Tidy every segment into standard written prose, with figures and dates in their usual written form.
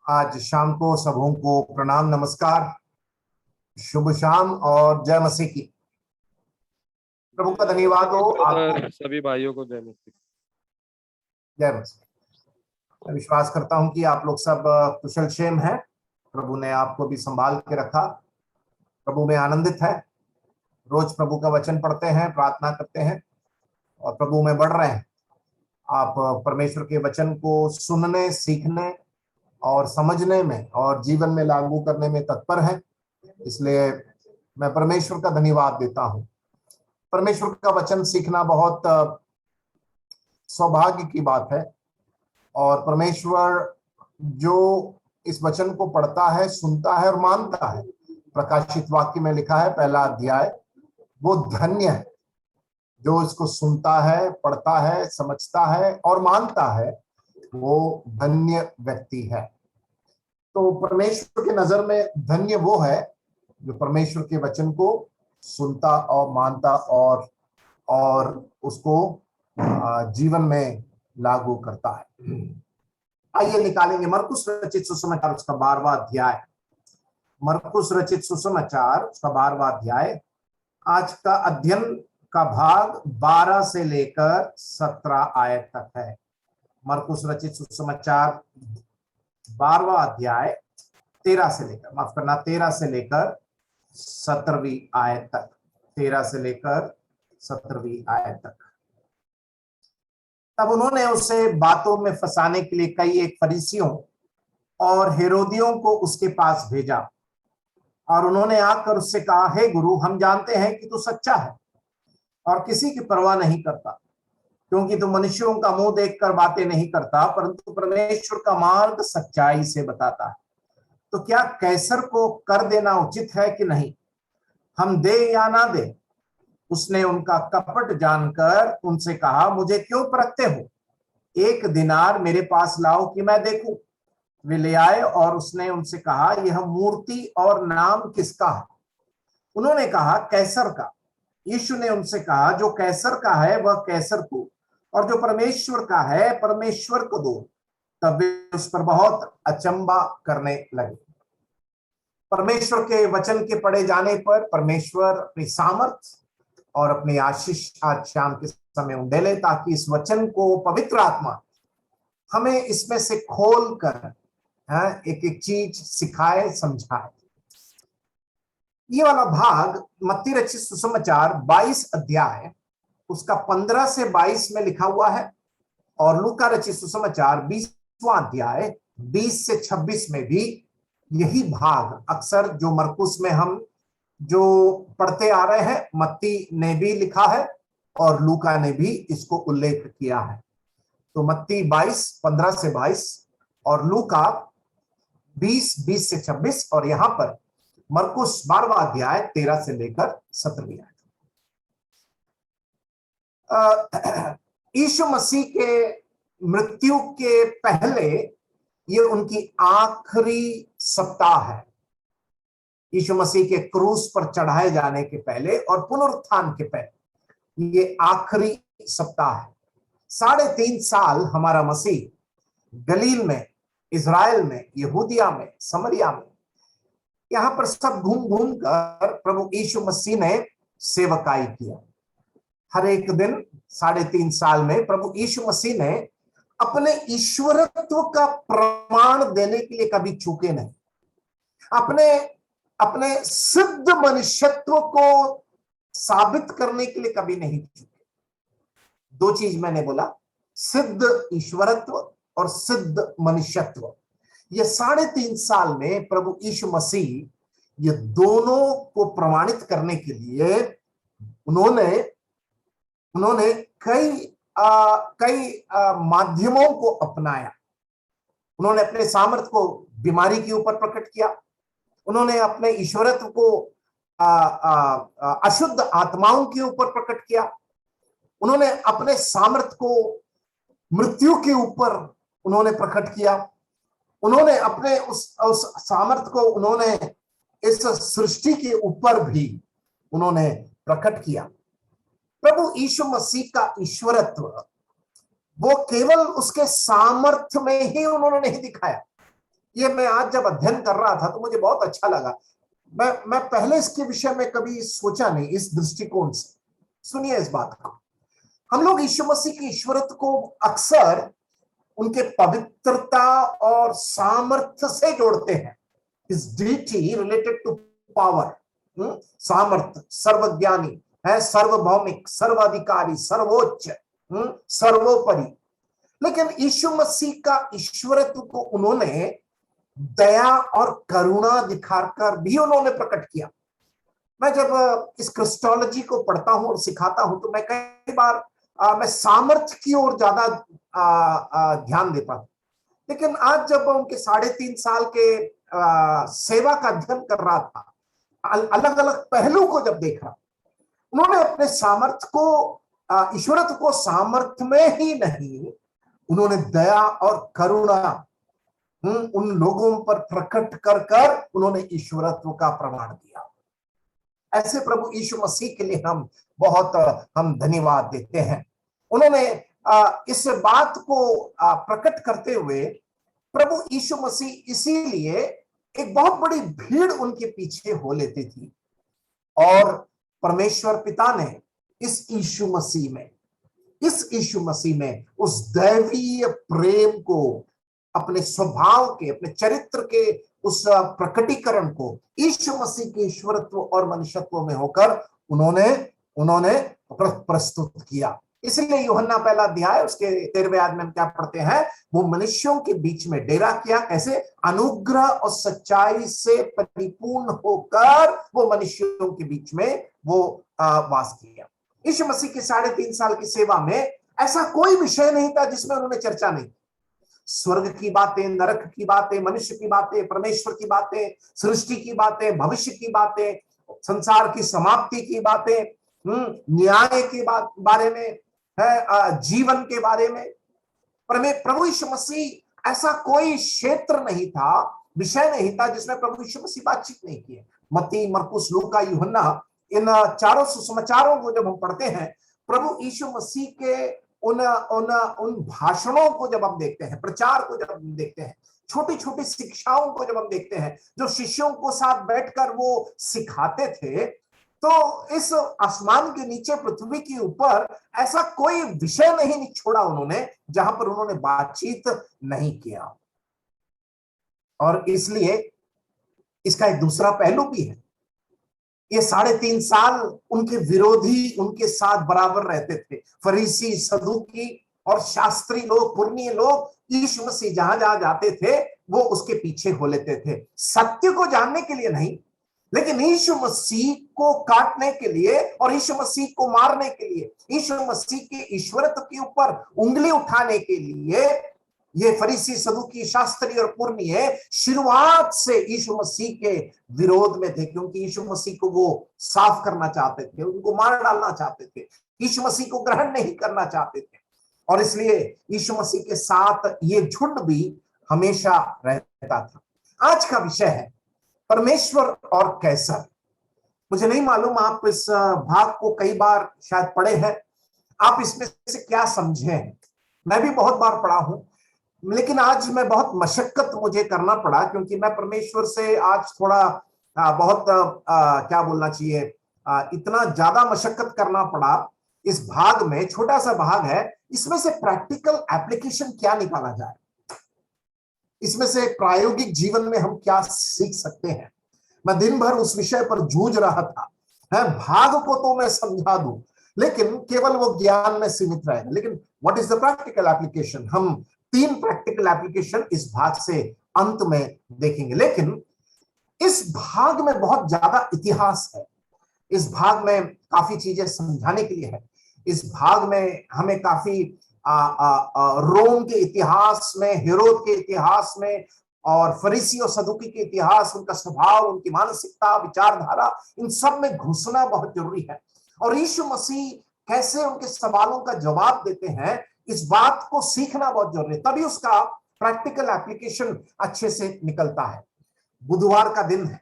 आज शाम को सबों को प्रणाम नमस्कार, शुभ शाम और जय मसीह की। प्रभु का जय धन्यवाद हो मसीह आपको। ब्रदर, सभी भाइयों को जय मसीह। जय मसीह। मैं विश्वास करता हूं कि आप लोग सब कुशल क्षेम हैं। प्रभु ने आपको भी संभाल के रखा। प्रभु में आनंदित है। रोज प्रभु का वचन पढ़ते हैं, प्रार्थना करते हैं और प्रभु में बढ़ रहे हैं। आप परमेश्वर के वचन को सुनने, सीखने और समझने में और जीवन में लागू करने में तत्पर हैं। इसलिए मैं परमेश्वर का धन्यवाद देता हूं। परमेश्वर का वचन सीखना बहुत सौभाग्य की बात है। और परमेश्वर जो इस वचन को पढ़ता है, सुनता है और मानता है, प्रकाशित वाक्य में लिखा है पहला अध्याय, वो धन्य है। जो इसको सुनता है, पढ़ता है, समझता है और मानता है, वो धन्य व्यक्ति है। तो परमेश्वर की नजर में धन्य वो है जो परमेश्वर के वचन को सुनता और मानता और उसको जीवन में लागू करता है। आइए निकालेंगे मरकुस रचित सुसमाचार उसका 12वां अध्याय। मरकुस रचित सुसमाचार उसका 12वां अध्याय। आज का अध्ययन का भाग 12 से लेकर 17 आयत तक है। मरकुस रचित सुसमाचार 12वां अध्याय 13 से लेकर, माफ करना, 13 से लेकर 17वीं आयत तक। 13 से लेकर 17वीं आयत तक। तब उन्होंने उसे बातों में फंसाने के लिए कई एक फरीसियों और हेरोदियों को उसके पास भेजा और उन्होंने आकर उससे कहा, हे गुरु, हम जानते हैं कि तू सच्चा है और किसी की परवाह नहीं करता, क्योंकि तू मनुष्यों का मुंह देखकर बातें नहीं करता, परंतु परमेश्वर का मार्ग सच्चाई से बताता है। तो क्या कैसर को कर देना उचित है कि नहीं, हम दे या ना दे? उसने उनका कपट जानकर उनसे कहा, मुझे क्यों परखते हो? 1 दिनार मेरे पास लाओ कि मैं देखूं। वे ले आए और उसने उनसे कहा, यह मूर्ति और नाम किसका है? उन्होंने कहा, कैसर का। यीशु ने उनसे कहा, जो कैसर का है वह कैसर को, और जो परमेश्वर का है परमेश्वर को दो। तब वे उस पर बहुत अचंभा करने लगे। परमेश्वर के वचन के पढ़े जाने पर परमेश्वर अपनी सामर्थ और अपनी आशीष आज शाम के समय उंडेले, ताकि इस वचन को पवित्र आत्मा हमें इसमें से खोल कर एक एक चीज सिखाए, समझाए। ये वाला भाग मत्ती रचित सुसमाचार 22 अध्याय उसका 15 से 22 में लिखा हुआ है, और लूका रचित सुसमाचार 20वां अध्याय 20 से 26 में भी यही भाग अक्सर जो मरकुस में हम जो पढ़ते आ रहे हैं, मत्ती ने भी लिखा है और लूका ने भी इसको उल्लेख किया है। तो मत्ती 22 15 से 22 और लूका 20 से 26, और यहां पर मरकुस 12वां अध्याय 13 से लेकर 17वीं आयत। यीशु मसीह के मृत्यु के पहले ये उनकी आखिरी सप्ताह है। यीशु मसीह के क्रूस पर चढ़ाए जाने के पहले और पुनरुत्थान के पहले ये आखिरी सप्ताह है। 3.5 साल हमारा मसीह गलील में, इज़राइल में, यहूदिया में, समरिया में, यहां पर सब घूम घूम कर प्रभु यीशु मसीह ने सेवकाई किया। हर एक दिन 3.5 साल में प्रभु यीशु मसीह ने अपने ईश्वरत्व का प्रमाण देने के लिए कभी चूके नहीं। अपने अपने सिद्ध मनुष्यत्व को साबित करने के लिए कभी नहीं चूके। 2 चीज मैंने बोला, सिद्ध ईश्वरत्व और सिद्ध मनुष्यत्व। ये 3.5 साल में प्रभु यीशु मसीह ये दोनों को प्रमाणित करने के लिए उन्होंने कई माध्यमों को अपनाया। उन्होंने अपने सामर्थ्य को बीमारी के ऊपर प्रकट किया। उन्होंने अपने ईश्वरत्व को अशुद्ध आत्माओं के ऊपर प्रकट किया। उन्होंने अपने सामर्थ्य को मृत्यु के ऊपर उन्होंने प्रकट किया। उन्होंने अपने उस सामर्थ्य को उन्होंने इस सृष्टि के ऊपर भी उन्होंने प्रकट किया। प्रभु यीशु मसीह का ईश्वरत्व वो केवल उसके सामर्थ्य में ही उन्होंने नहीं दिखाया, ये मैं आज जब अध्ययन कर रहा था तो मुझे बहुत अच्छा लगा। मैं पहले इसके विषय में कभी सोचा नहीं इस दृष्टिकोण से। सुनिए इस बात को, हम लोग यीशु मसीह की ईश्वरत्व को अक्सर उनके पवित्रता और सामर्थ्य से जोड़ते हैं। इस डीटी रिलेटेड टू पावर, सामर्थ्य, सर्वज्ञानी है, सर्वभौमिक, सर्वाधिकारी, सर्वोच्च, सर्वोपरि। लेकिन यीशु मसीह का ईश्वरत्व को उन्होंने दया और करुणा दिखाकर भी उन्होंने प्रकट किया। मैं जब इस क्रिस्टोलॉजी को पढ़ता हूं और सिखाता हूं तो मैं कई बार मैं सामर्थ्य की ओर ज्यादा ध्यान देता हूं। लेकिन आज जब उनके 3.5 साल के सेवा का अध्ययन कर रहा था, अलग अलग पहलू को जब देखा, उन्होंने अपने सामर्थ्य को, ईश्वरत्व को सामर्थ्य में ही नहीं, उन्होंने दया और करुणा उन लोगों पर प्रकट कर कर उन्होंने ईश्वरत्व का प्रमाण दिया। ऐसे प्रभु यीशु मसीह के लिए हम धन्यवाद देते हैं। उन्होंने इस बात को प्रकट करते हुए, प्रभु यीशु मसीह इसीलिए एक बहुत बड़ी भीड़ उनके पीछे हो लेती थी, और परमेश्वर पिता ने इस यीशु मसीह में उस दैवीय प्रेम को, अपने स्वभाव के, अपने चरित्र के उस प्रकटीकरण को यीशु मसीह के ईश्वरत्व और मनुष्यत्व में होकर उन्होंने प्रस्तुत किया। इसलिए यूहन्ना 1 अध्याय उसके 13वें आयत में हम क्या पढ़ते हैं, वो मनुष्यों के बीच में डेरा किया, कैसे? अनुग्रह और सच्चाई से परिपूर्ण होकर वो मनुष्यों के बीच में वो वास किया। यीशु मसीह के 3.5 साल की सेवा में ऐसा कोई विषय नहीं था जिसमें उन्होंने चर्चा नहीं। स्वर्ग की बातें, नरक की बातें, मनुष्य की बातें, परमेश्वर की बातें, सृष्टि की बातें, भविष्य की बातें, संसार की समाप्ति की बातें, न्याय के बारे में है, जीवन के बारे में। प्रभु यीशु मसीह, ऐसा कोई क्षेत्र नहीं था, विषय नहीं था जिसमें प्रभु यीशु मसीह बातचीत नहीं की है। मत्ती, मरकुस, लूका, यूहन्ना, इन चारों सुसमाचारों को जब हम पढ़ते हैं, प्रभु यीशु मसीह के उन भाषणों को जब हम देखते हैं, प्रचार को जब हम देखते हैं, छोटी छोटी शिक्षाओं को जब हम देखते हैं जो शिष्यों को साथ बैठकर वो सिखाते थे, तो इस आसमान के नीचे, पृथ्वी के ऊपर ऐसा कोई विषय नहीं छोड़ा उन्होंने जहां पर उन्होंने बातचीत नहीं किया। और इसलिए इसका एक दूसरा पहलू भी है। ये 3.5 साल उनके विरोधी उनके साथ बराबर रहते थे। फरीसी, सदूकी और शास्त्री लोग, पुरनिये लोग, यीशु मसीह जहां जहां जाते थे वो उसके पीछे हो लेते थे, सत्य को जानने के लिए नहीं, लेकिन यीशु मसीह को काटने के लिए और यीशु मसीह को मारने के लिए, यीशु मसीह के ईश्वरत्व के ऊपर उंगली उठाने के लिए ये फरीसी, सदूकी, शास्त्री और पुरनिये शुरुआत से यीशु मसीह के विरोध में थे, क्योंकि यीशु मसीह को वो साफ करना चाहते थे, उनको मार डालना चाहते थे, यीशु मसीह को ग्रहण नहीं करना चाहते थे। और इसलिए यीशु मसीह के साथ ये झुंड भी हमेशा रहता था। आज का विषय है परमेश्वर और कैसर। मुझे नहीं मालूम आप इस भाग को कई बार शायद पढ़े हैं, आप इसमें से क्या समझे हैं। मैं भी बहुत बार पढ़ा हूं, लेकिन आज मैं बहुत मशक्कत मुझे करना पड़ा, क्योंकि मैं परमेश्वर से आज थोड़ा क्या बोलना चाहिए, इतना ज्यादा मशक्कत करना पड़ा। इस भाग में, छोटा सा भाग है, इसमें से प्रैक्टिकल एप्लीकेशन क्या निकाला जाए, इसमें से प्रायोगिक जीवन में हम क्या सीख सकते हैं। मैं दिन भर उस विषय पर जूझ रहा था। भाग को तो मैं समझा दूं, लेकिन केवल वो ज्ञान में सीमित रहेगा। लेकिन what is the practical application, हम 3 प्रैक्टिकल एप्लीकेशन इस भाग से अंत में देखेंगे। लेकिन इस भाग में बहुत ज्यादा इतिहास है, इस भाग में काफी चीजें समझाने के लिए है। इस भाग में हमें काफी रोम के इतिहास में, हेरोद के इतिहास में, और फरीसी और सदूकी के इतिहास, उनका स्वभाव, उनकी मानसिकता, विचारधारा, इन सब में घुसना बहुत जरूरी है। और यीशु मसीह कैसे उनके सवालों का जवाब देते हैं, इस बात को सीखना बहुत जरूरी है, तभी उसका प्रैक्टिकल एप्लीकेशन अच्छे से निकलता है। बुधवार का दिन है,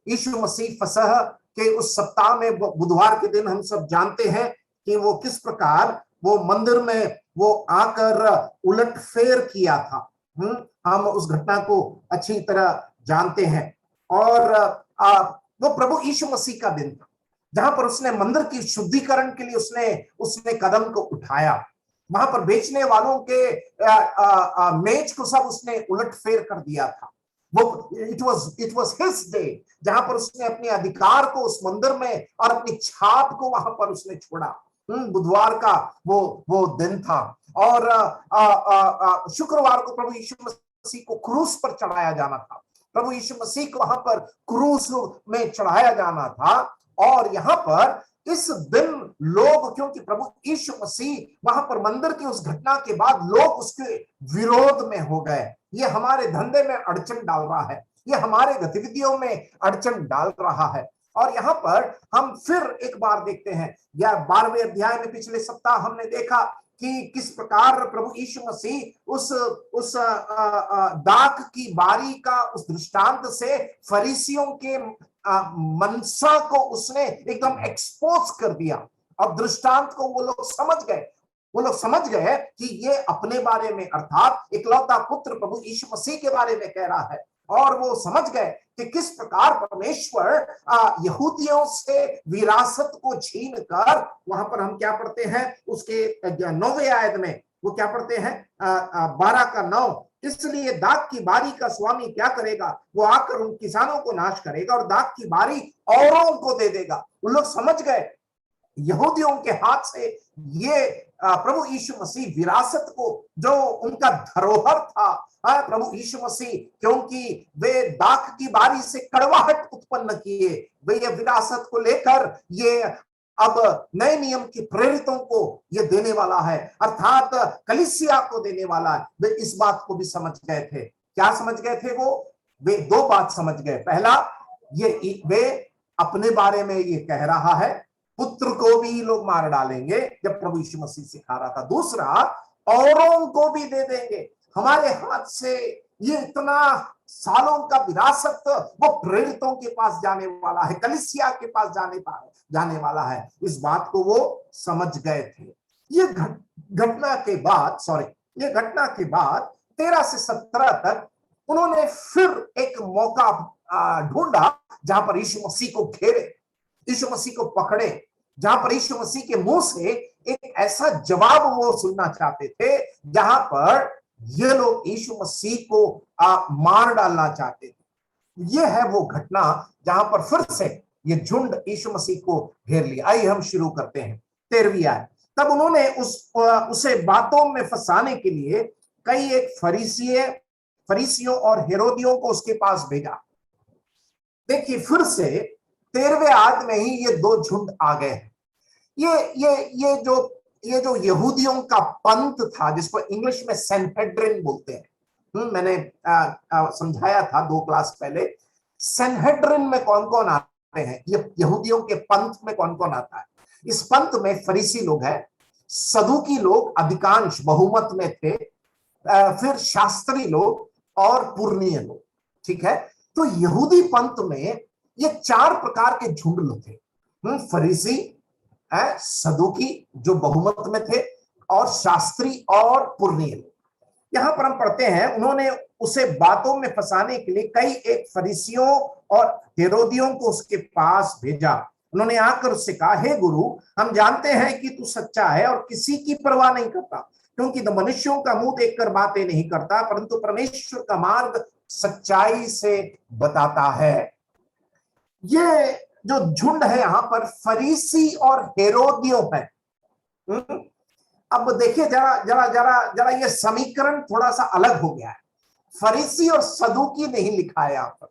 यीशु मसीह फसह के उस सप्ताह में, बुधवार के दिन हम सब जानते हैं कि वो किस प्रकार वो मंदिर में वो आकर उलटफेर किया था। हम उस घटना को अच्छी तरह जानते हैं। और वो प्रभु यीशु मसीह का दिन था जहां पर उसने मंदिर की शुद्धिकरण के लिए उसने उसने कदम को उठाया। वहां पर बेचने वालों के मेज को सब उसने उलट फेर कर दिया था। वो इट वाज हिज डे जहां पर उसने अपने अधिकार को उस मंदिर में और अपनी छाप को वहां पर उसने छोड़ा। बुधवार का वो दिन था। और शुक्रवार को प्रभु यीशु मसीह को क्रूस पर चढ़ाया जाना था। प्रभु यीशु मसीह को वहां पर क्रूस में चढ़ाया जाना था। और यहाँ पर इस दिन लोग, क्योंकि प्रभु यीशु मसीह वहां पर मंदिर की उस घटना के बाद लोग उसके विरोध में हो गए। ये हमारे धंधे में अड़चन डाल रहा है, ये हमारे गतिविधियों में अड़चन डाल रहा है। और यहाँ पर हम फिर एक बार देखते हैं, या 12वें अध्याय में पिछले सप्ताह हमने देखा कि किस प्रकार प्रभु यीशु मसीह उस दाख की बारी का उस दृष्टांत से फरीसियों के मनसा को उसने एकदम एक्सपोज कर दिया। और दृष्टांत को वो लोग समझ गए कि ये अपने बारे में, अर्थात इकलौता पुत्र प्रभु यीशु मसीह के बारे में कह रहा है। और वो समझ गए कि किस प्रकार परमेश्वर यहूदियों से विरासत को छीन कर, वहां पर हम क्या पढ़ते हैं उसके 9वें आयत में, वो क्या पढ़ते हैं 12 का 9, इसलिए दाख की बारी का स्वामी क्या करेगा, वो आकर उन किसानों को नाश करेगा और दाख की बारी औरों को दे देगा। उन लोग समझ गए यहूदियों के हाथ से ये प्रभु यीशु मसीह विरासत को, जो उनका धरोहर था, प्रभु यीशु मसीह, क्योंकि वे दाख की बारी से कड़वाहट उत्पन्न किए, वे ये विरासत को लेकर ये अब नए नियम की प्रेरितों को ये देने वाला है, अर्थात कलीसिया को देने वाला है। वे इस बात को भी समझ गए थे। क्या समझ गए थे वो? वे दो बात समझ गए। पहला, ये वे अपने बारे में ये कह रहा है, पुत्र को भी लोग मार डालेंगे, जब प्रभु यीशु मसीह सिखा रहा था। दूसरा, औरों को भी दे देंगे, हमारे हाथ से ये इतना सालों का विरासत वो प्रेरितों के पास जाने वाला है, कलीसिया के पास जाने वाला है। इस बात को वो समझ गए थे। ये घटना के बाद 13 से 17 तक उन्होंने फिर एक मौका ढूंढा जहां पर यीशु मसीह को घेरे, यीशु मसीह को पकड़े, जहां पर यीशु मसीह के मुंह से एक ऐसा जवाब वो सुनना चाहते थे जहां पर ये लोग यीशु मसीह को मार डालना चाहते थे। ये है वो घटना जहां पर फिर से ये झुंड यीशु मसीह को घेर लिया। आइए हम शुरू करते हैं 13वीं आयत। तब उन्होंने उसे बातों में फंसाने के लिए कई एक फरीसियों और हेरोदियों को उसके पास भेजा। देखिए फिर से 13वें आयत में ही ये दो झुंड आ गए हैं। ये जो यहूदियों का पंथ था, जिसको इंग्लिश में सेनहेड्रिन बोलते हैं, मैंने समझाया था 2 क्लास पहले। सेनहेड्रिन में कौन कौन आते हैं? ये यहूदियों के पंथ में कौन कौन आता है? इस पंथ में फरीसी लोग हैं, सदूकी लोग अधिकांश बहुमत में थे, फिर शास्त्री लोग और पुरनीय लोग। ठीक है, तो यहूदी पंथ में ये 4 प्रकार के झुंड थे। फरीसी, सदूकी जो बहुमत में थे, और शास्त्री और पुरनीय लोग। यहां पर हम पढ़ते हैं, उन्होंने उसे बातों में फंसाने के लिए कई एक फरीसियों और हेरोदियों को उसके पास भेजा। उन्होंने आकर उससे कहा, हे गुरु, हम जानते हैं कि तू सच्चा है और किसी की परवाह नहीं करता, क्योंकि तो मनुष्यों का मुंह देखकर बातें नहीं करता, परंतु परमेश्वर का मार्ग सच्चाई से बताता है। ये जो झुंड है यहां पर फरीसी और हेरोदियों है। अब देखिए जरा ये समीकरण थोड़ा सा अलग हो गया है। फरीसी और सदूकी नहीं लिखा है यहां पर,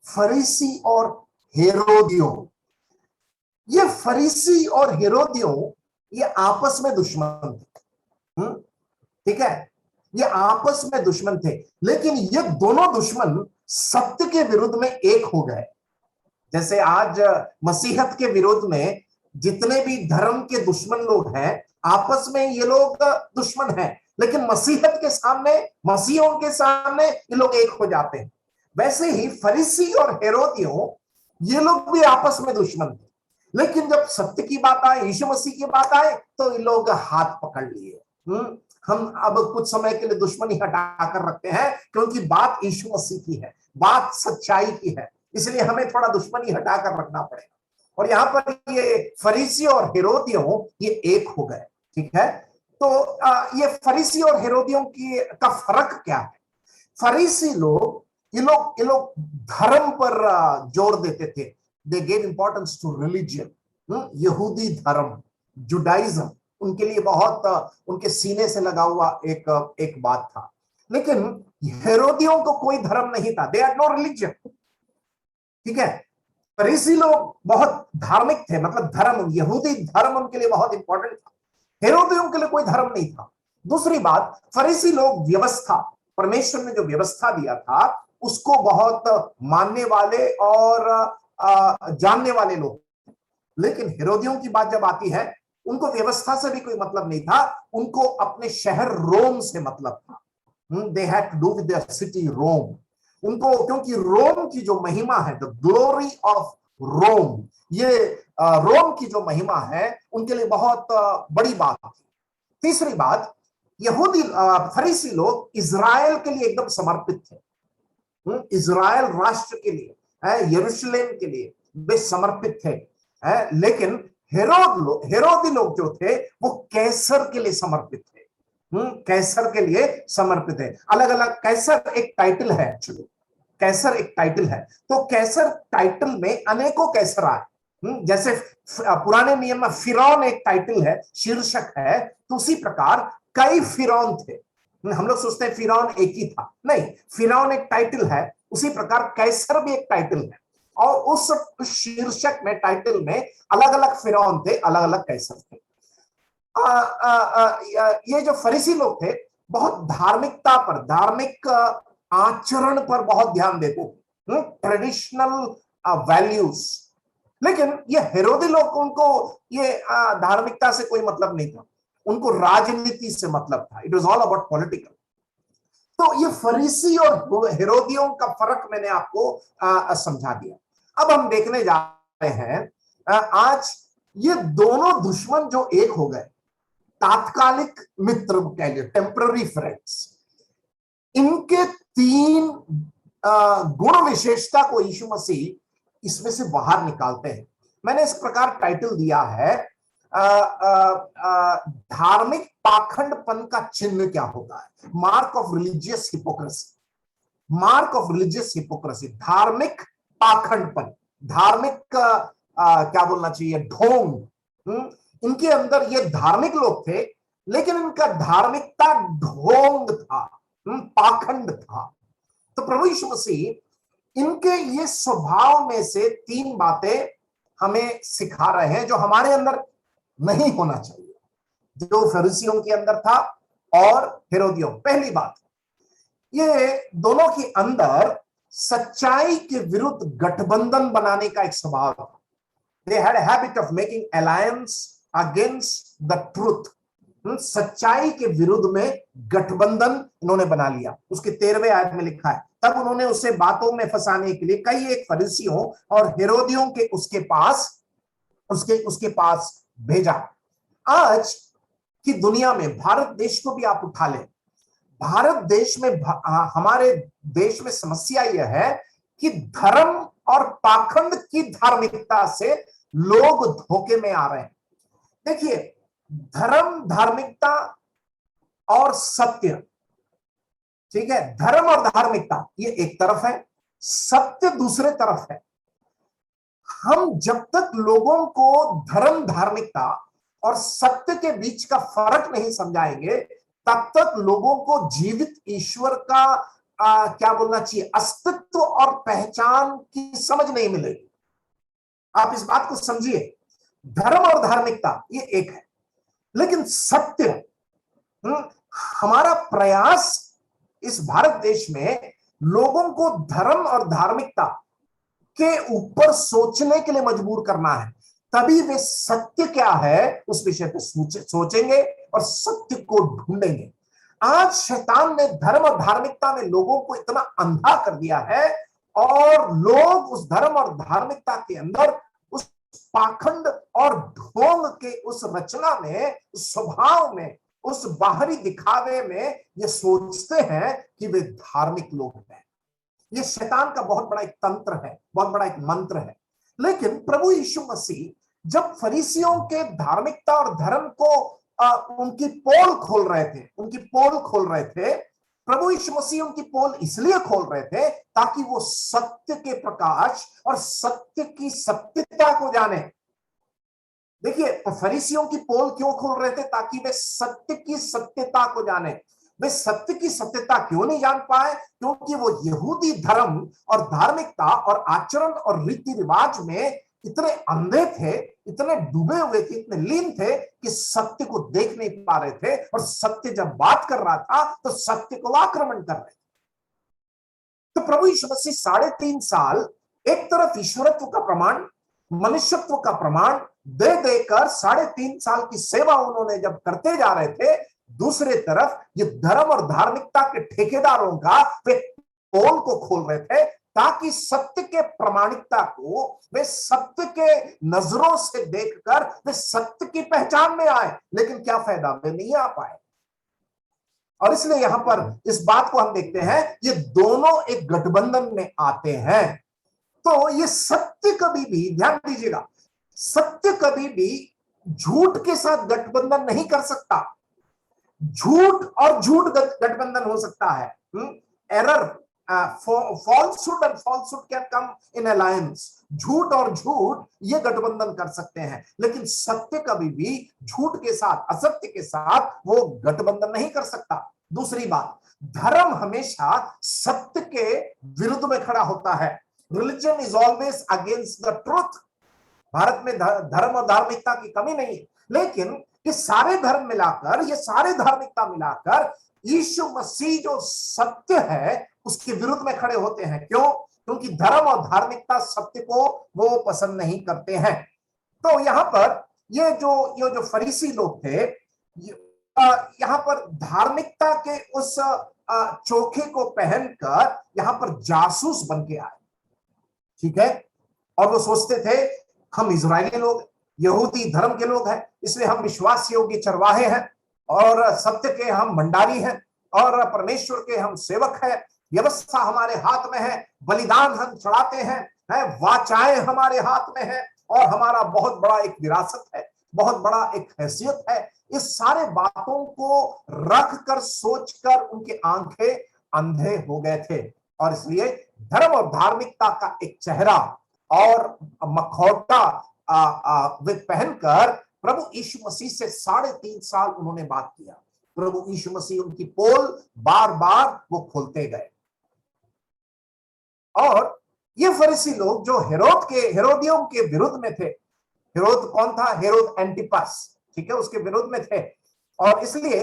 फरीसी और हेरोदियों। ये फरीसी और हेरोदियों ये आपस में दुश्मन थे। ठीक है, ये आपस में दुश्मन थे, लेकिन ये दोनों दुश्मन सत्य के विरुद्ध में एक हो गए। जैसे आज मसीहत के विरोध में जितने भी धर्म के दुश्मन लोग हैं, आपस में ये लोग दुश्मन हैं, लेकिन मसीहत के सामने, मसीहों के सामने ये लोग एक हो जाते हैं। वैसे ही फरीसी और हेरोदियों ये लोग भी आपस में दुश्मन थे, लेकिन जब सत्य की बात आए, यीशु मसीह की बात आए, तो ये लोग हाथ पकड़ लिए। हम अब कुछ समय के लिए दुश्मनी हटाकर रखते हैं क्योंकि बात यीशु मसीह की है, बात सच्चाई की है, इसलिए हमें थोड़ा दुश्मनी हटाकर रखना पड़ेगा। और यहाँ पर ये फरीसी और हेरोदियों ये एक हो गए, ठीक है। तो ये फरीसी और हेरोदियों की का फर्क क्या है? फरीसी लोग ये लोग धर्म पर जोर देते थे। They gave importance to religion. यहूदी धर्म, जुडाइज्म उनके लिए बहुत उनके सीने से लगा हुआ एक बात था। लेकिन हेरोदियों को कोई धर्म नहीं था, दे हैड नो रिलीजन, ठीक है। फरीसी लोग बहुत धार्मिक थे, मतलब धर्म, यहूदी धर्म उनके लिए बहुत इंपॉर्टेंट था। हेरोदियों के लिए कोई धर्म नहीं था। दूसरी बात, फरीसी लोग व्यवस्था, परमेश्वर ने जो व्यवस्था दिया था उसको बहुत मानने वाले और जानने वाले लोग। लेकिन हेरोदियों की बात जब आती है, उनको व्यवस्था से भी कोई मतलब नहीं था, उनको अपने शहर रोम से मतलब था। They had to do with their city Rome. उनको, क्योंकि रोम की जो महिमा है, द ग्लोरी ऑफ रोम, ये रोम की जो महिमा है उनके लिए बहुत बड़ी बात थी। तीसरी बात, यहूदी फरीसी लोग इजराइल के लिए एकदम समर्पित थे। इजराइल राष्ट्र के लिए, यरूशलेम के लिए वे समर्पित थे। लेकिन हेरोदी लोग जो थे वो कैसर के लिए समर्पित थे। कैसर के लिए समर्पित है। अलग अलग, कैसर एक टाइटल है, एक्चुअली कैसर एक टाइटल है। तो कैसर टाइटल में अनेकों कैसर आए। जैसे पुराने नियम में फिरौन एक टाइटल है, शीर्षक है, तो उसी प्रकार कई फिरौन थे। हम लोग सोचते हैं फिरौन एक ही था, नहीं, फिरौन एक टाइटल है, उसी प्रकार कैसर भी एक टाइटल है। और उस शीर्षक में, टाइटल में अलग अलग फिरौन थे, अलग अलग कैसर थे। ये जो फरीसी लोग थे बहुत धार्मिकता पर, धार्मिक आचरण पर बहुत ध्यान देते थे, ट्रेडिशनल वैल्यूज। लेकिन ये हेरोदी लोग, उनको ये धार्मिकता से कोई मतलब नहीं था, उनको राजनीति से मतलब था। It was all about political. तो ये फरीसी और हेरोदियों का फर्क मैंने आपको समझा दिया। अब हम देखने जा रहे हैं आज ये दोनों दुश्मन जो एक हो गए, तात्कालिक मित्र कह लिए, टेम्पररी फ्रेंड्स, इनके तीन गुण विशेषता को यीशु मसीह इसमें से बाहर निकालते हैं। मैंने इस प्रकार टाइटल दिया है, धार्मिक पाखंडपन का चिन्ह क्या होता है, mark of religious hypocrisy. Mark of religious hypocrisy, धार्मिक पाखंडपन, धार्मिक क्या बोलना चाहिए, ढोंग। इनके अंदर ये धार्मिक लोग थे, लेकिन इनका धार्मिकता ढोंग था, पाखंड था। तो प्रभु यीशु मसीह इनके ये स्वभाव में से तीन बातें हमें सिखा रहे हैं जो हमारे अंदर नहीं होना चाहिए, जो फरीसियों के अंदर था और हेरोदियों। पहली बात, ये दोनों के अंदर सच्चाई के विरुद्ध गठबंधन बनाने का एक स्वभाव था। They had a habit of making alliance against the truth. सच्चाई के विरुद्ध में गठबंधन इन्होंने बना लिया। उसके 13वें आयत में लिखा है, तब उन्होंने उसे बातों में फंसाने के लिए कई एक फरीसियों और हेरोदियों के उसके पास भेजा। आज की दुनिया में, भारत देश को भी आप उठा लें, भारत देश में, हमारे देश में समस्या यह है कि धर्म और पाखंड की धार्मिकता से लोग धोखे में आ रहे हैं। देखिए, धर्म, धार्मिकता और सत्य, ठीक है, धर्म और धार्मिकता ये एक तरफ है, सत्य दूसरे तरफ है। हम जब तक लोगों को धर्म, धार्मिकता और सत्य के बीच का फर्क नहीं समझाएंगे, तब तक लोगों को जीवित ईश्वर का क्या बोलना चाहिए, अस्तित्व और पहचान की समझ नहीं मिलेगी। आप इस बात को समझिए, धर्म और धार्मिकता ये एक है, लेकिन सत्य, हमारा प्रयास इस भारत देश में लोगों को धर्म और धार्मिकता के ऊपर सोचने के लिए मजबूर करना है, तभी वे सत्य क्या है उस विषय पर सोचेंगे और सत्य को ढूंढेंगे। आज शैतान ने धर्म और धार्मिकता में लोगों को इतना अंधा कर दिया है, और लोग उस धर्म और धार्मिकता के अंदर पाखंड और ढोंग के उस रचना में, उस स्वभाव में, उस बाहरी दिखावे में ये सोचते हैं कि वे धार्मिक लोग हैं। ये शैतान का बहुत बड़ा एक तंत्र है, बहुत बड़ा एक मंत्र है। लेकिन प्रभु यीशु मसीह जब फरीसियों के धार्मिकता और धर्म को उनकी पोल खोल रहे थे, उनकी पोल खोल रहे थे, प्रभु यीशु मसीह उनकी पोल इसलिए खोल रहे थे ताकि वो सत्य के प्रकाश और सत्य की सत्यता को जाने। देखिए, फरीसियों की पोल क्यों खोल रहे थे? ताकि वे सत्य की सत्यता को जाने। वे सत्य की सत्यता क्यों नहीं जान पाए? क्योंकि वो यहूदी धर्म और धार्मिकता और आचरण और रीति रिवाज में इतने अंधे थे, इतने डूबे हुए थे, इतने लीन थे कि सत्य को देख नहीं पा रहे थे। और सत्य जब बात कर रहा था तो सत्य को आक्रमण कर रहे थे। तो प्रभु यीशु मसीह 3.5 साल एक तरफ ईश्वरत्व का प्रमाण, मनुष्यत्व का प्रमाण दे देकर 3.5 साल की सेवा उन्होंने जब करते जा रहे थे, दूसरे तरफ ये धर्म और धार्मिकता के ठेकेदारों का वे पोल को खोल रहे थे ताकि सत्य के प्रामाणिकता को वे सत्य के नजरों से देखकर वे सत्य की पहचान में आए। लेकिन क्या फायदा, वे नहीं आ पाए। और इसलिए यहां पर इस बात को हम देखते हैं, ये दोनों एक गठबंधन में आते हैं। तो ये सत्य कभी भी, ध्यान दीजिएगा, सत्य कभी भी झूठ के साथ गठबंधन नहीं कर सकता। झूठ और झूठ गठबंधन हो सकता है। Error, falsehood and falsehood can come in alliance. झूठ और झूठ ये गठबंधन कर सकते हैं, लेकिन सत्य कभी भी झूठ के साथ, असत्य के साथ वो गठबंधन नहीं कर सकता। दूसरी बात, धर्म हमेशा सत्य के विरुद्ध में खड़ा होता है। Religion is always against the truth. Bharat में धर्म और धार्मिकता की कमी नहीं है, लेकिन ये सारे धर्म मिलाकर, ये सारे धार्मिकता मिलाकर यीशु मसीह जो सत्य है उसके विरुद्ध में खड़े होते हैं। क्यों? क्योंकि धर्म और धार्मिकता सत्य को वो पसंद नहीं करते हैं। तो यहां पर ये जो फरीसी लोग थे, यहां पर धार्मिकता के उस चोखे को पहनकर यहां पर जासूस बन के आए, ठीक है। और वो सोचते थे हम इजरायली लोग, यहूदी धर्म के लोग हैं, इसलिए हम विश्वास योग्य चरवाहे हैं और सत्य के हम भंडारी हैं और परमेश्वर के हम सेवक हैं। व्यवस्था हमारे हाथ में है, बलिदान हम चढ़ाते हैं, वाचाएं हमारे हाथ में है और हमारा बहुत बड़ा एक विरासत है, बहुत बड़ा एक हैसियत है। इस सारे बातों को रख कर, सोच कर उनकी आंखें अंधे हो गए थे और इसलिए धर्म और धार्मिकता का एक चेहरा और मखौटा वे पहनकर प्रभु यीशु मसीह से 3.5 साल उन्होंने बात किया। प्रभु यीशु मसीह उनकी पोल बार बार वो खोलते गए। और ये फरीसी लोग जो हेरोदियों के विरुद्ध में थे, हेरोद कौन था? हेरोद एंटिपस, ठीक है, उसके विरुद्ध में थे। और इसलिए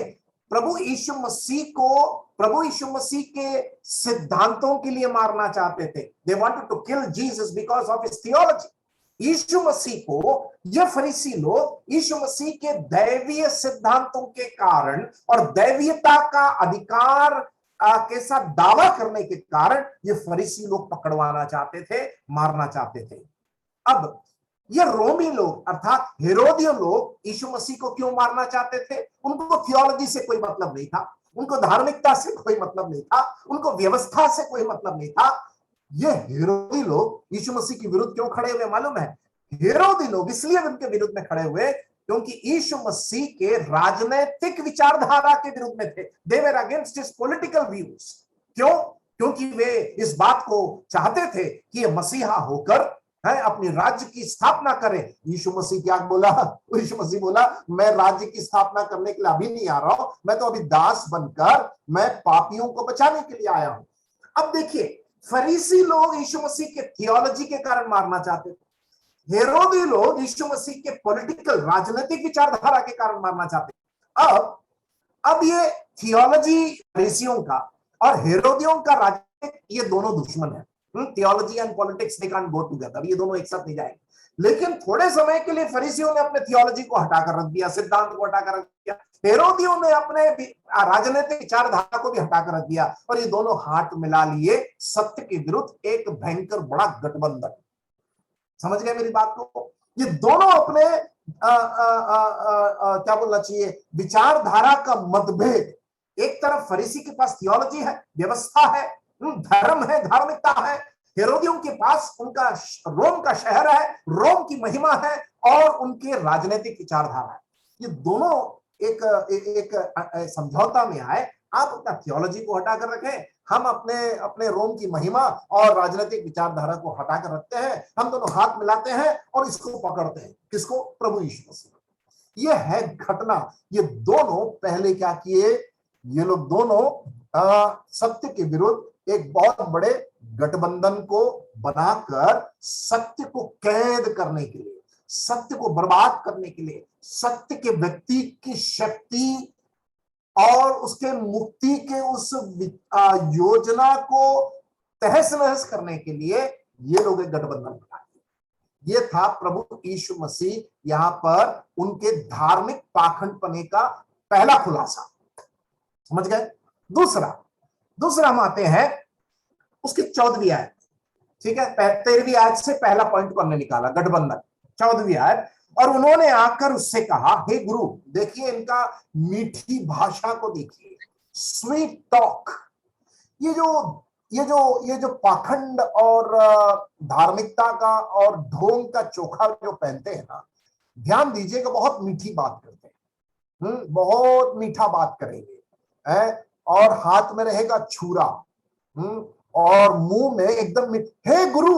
प्रभु यीशु मसीह के सिद्धांतों के लिए मारना चाहते थे। They wanted to kill Jesus because of his theology. यीशु मसीह को ये फरीसी लोग यीशु मसीह के दैवीय सिद्धांतों के कारण और दैवीयता का अधिकार के साथ दावा करने के कारण ये फरीसी लोग पकड़वाना चाहते थे, मारना चाहते थे। अब ये रोमी लोग अर्थात हेरोदियों लोग यीशु मसीह को क्यों मारना चाहते थे? उनको थियोलॉजी से कोई मतलब नहीं था, उनको धार्मिकता से कोई मतलब नहीं था, उनको व्यवस्था से कोई मतलब नहीं था। ये हेरोदी लोग यीशु मसीह के विरुद्ध क्यों खड़े हुए मालूम है? हेरोदी लोग इसलिए उनके विरुद्ध में खड़े हुए क्योंकि यीशु मसीह के राजनीतिक विचारधारा के विरुद्ध में थे। They were against his political views। क्यों? क्योंकि वे इस बात को चाहते थे कि ये मसीहा होकर है अपनी राज्य की स्थापना करे। यीशु मसीह क्या बोला? यीशु मसीह बोला, मैं राज्य की स्थापना करने के लिए अभी नहीं आ रहा हूं, मैं तो अभी दास बनकर मैं पापियों को बचाने के लिए आया हूं। अब देखिए, फरीसी लोग यीशु मसीह के थियोलॉजी के कारण मारना चाहते थे, हेरोदी लोग यीशु मसीह के पॉलिटिकल राजनीतिक विचारधारा के कारण मारना चाहते थे। अब ये थियोलॉजी फरीसियों का और हेरोदियों का राजनीतिक, ये दोनों दुश्मन है। Theology and politics they can't go together, ये दोनों एक साथ नहीं जाएंगे। लेकिन थोड़े समय के लिए फरीसियों ने अपने थियोलॉजी को हटाकर रख दिया, सिद्धांत को हटाकर रख दिया, हेरोदियों ने अपने राजनीतिक विचारधारा को भी हटाकर रख दिया और ये दोनों हाथ मिला लिए सत्य के विरुद्ध एक भयंकर बड़ा गठबंधन। समझ गए मेरी बात को? ये दोनों अपने क्या बोलना चाहिए, विचारधारा का मतभेद। एक तरफ फरीसी के पास थियोलॉजी है, व्यवस्था है, धर्म है, धार्मिकता है। हेरोदियों के पास उनका रोम का शहर है, रोम की महिमा है, और उनके राजनीतिक विचारधारा है। ये दोनों एक एक समझौता में आए। आप अपना थियोलॉजी को हटाकर रखें, हम अपने अपने रोम की महिमा और राजनीतिक विचारधारा को हटाकर रखते हैं। हम दोनों हाथ मिलाते हैं और इसको पकड़ते हैं। किसको? प्रभु यीशु मसीह। ये है घटना। ये दोनों पहले क्या किए? ये लोग दोनों सत्य के विरुद्ध एक बहुत बड़े गठबंधन को बनाकर सत्य को कैद करने के लिए, सत्य को बर्बाद करने के लिए, सत्य के व्यक्ति की शक्ति और उसके मुक्ति के उस योजना को तहस नहस करने के लिए ये लोग एक गठबंधन बनाए। ये था प्रभु यीशु मसीह यहां पर उनके धार्मिक पाखंडपने का पहला खुलासा। समझ गए? दूसरा हम आते हैं उसकी 14वीं आयत। ठीक है, 13वीं आयत से पहला पॉइंट को हमने निकाला, गठबंधन। 14वीं आयत, और उन्होंने आकर उससे कहा, हे गुरु। देखिए इनका मीठी भाषा को देखिए, स्वीट टॉक। ये जो पाखंड और धार्मिकता का और ढोंग का चोखा जो पहनते हैं ना, ध्यान दीजिएगा, बहुत मीठी बात करते हैं। बहुत मीठा बात करेंगे, है, और हाथ में रहेगा छुरा, और मुंह में एकदम हे गुरु,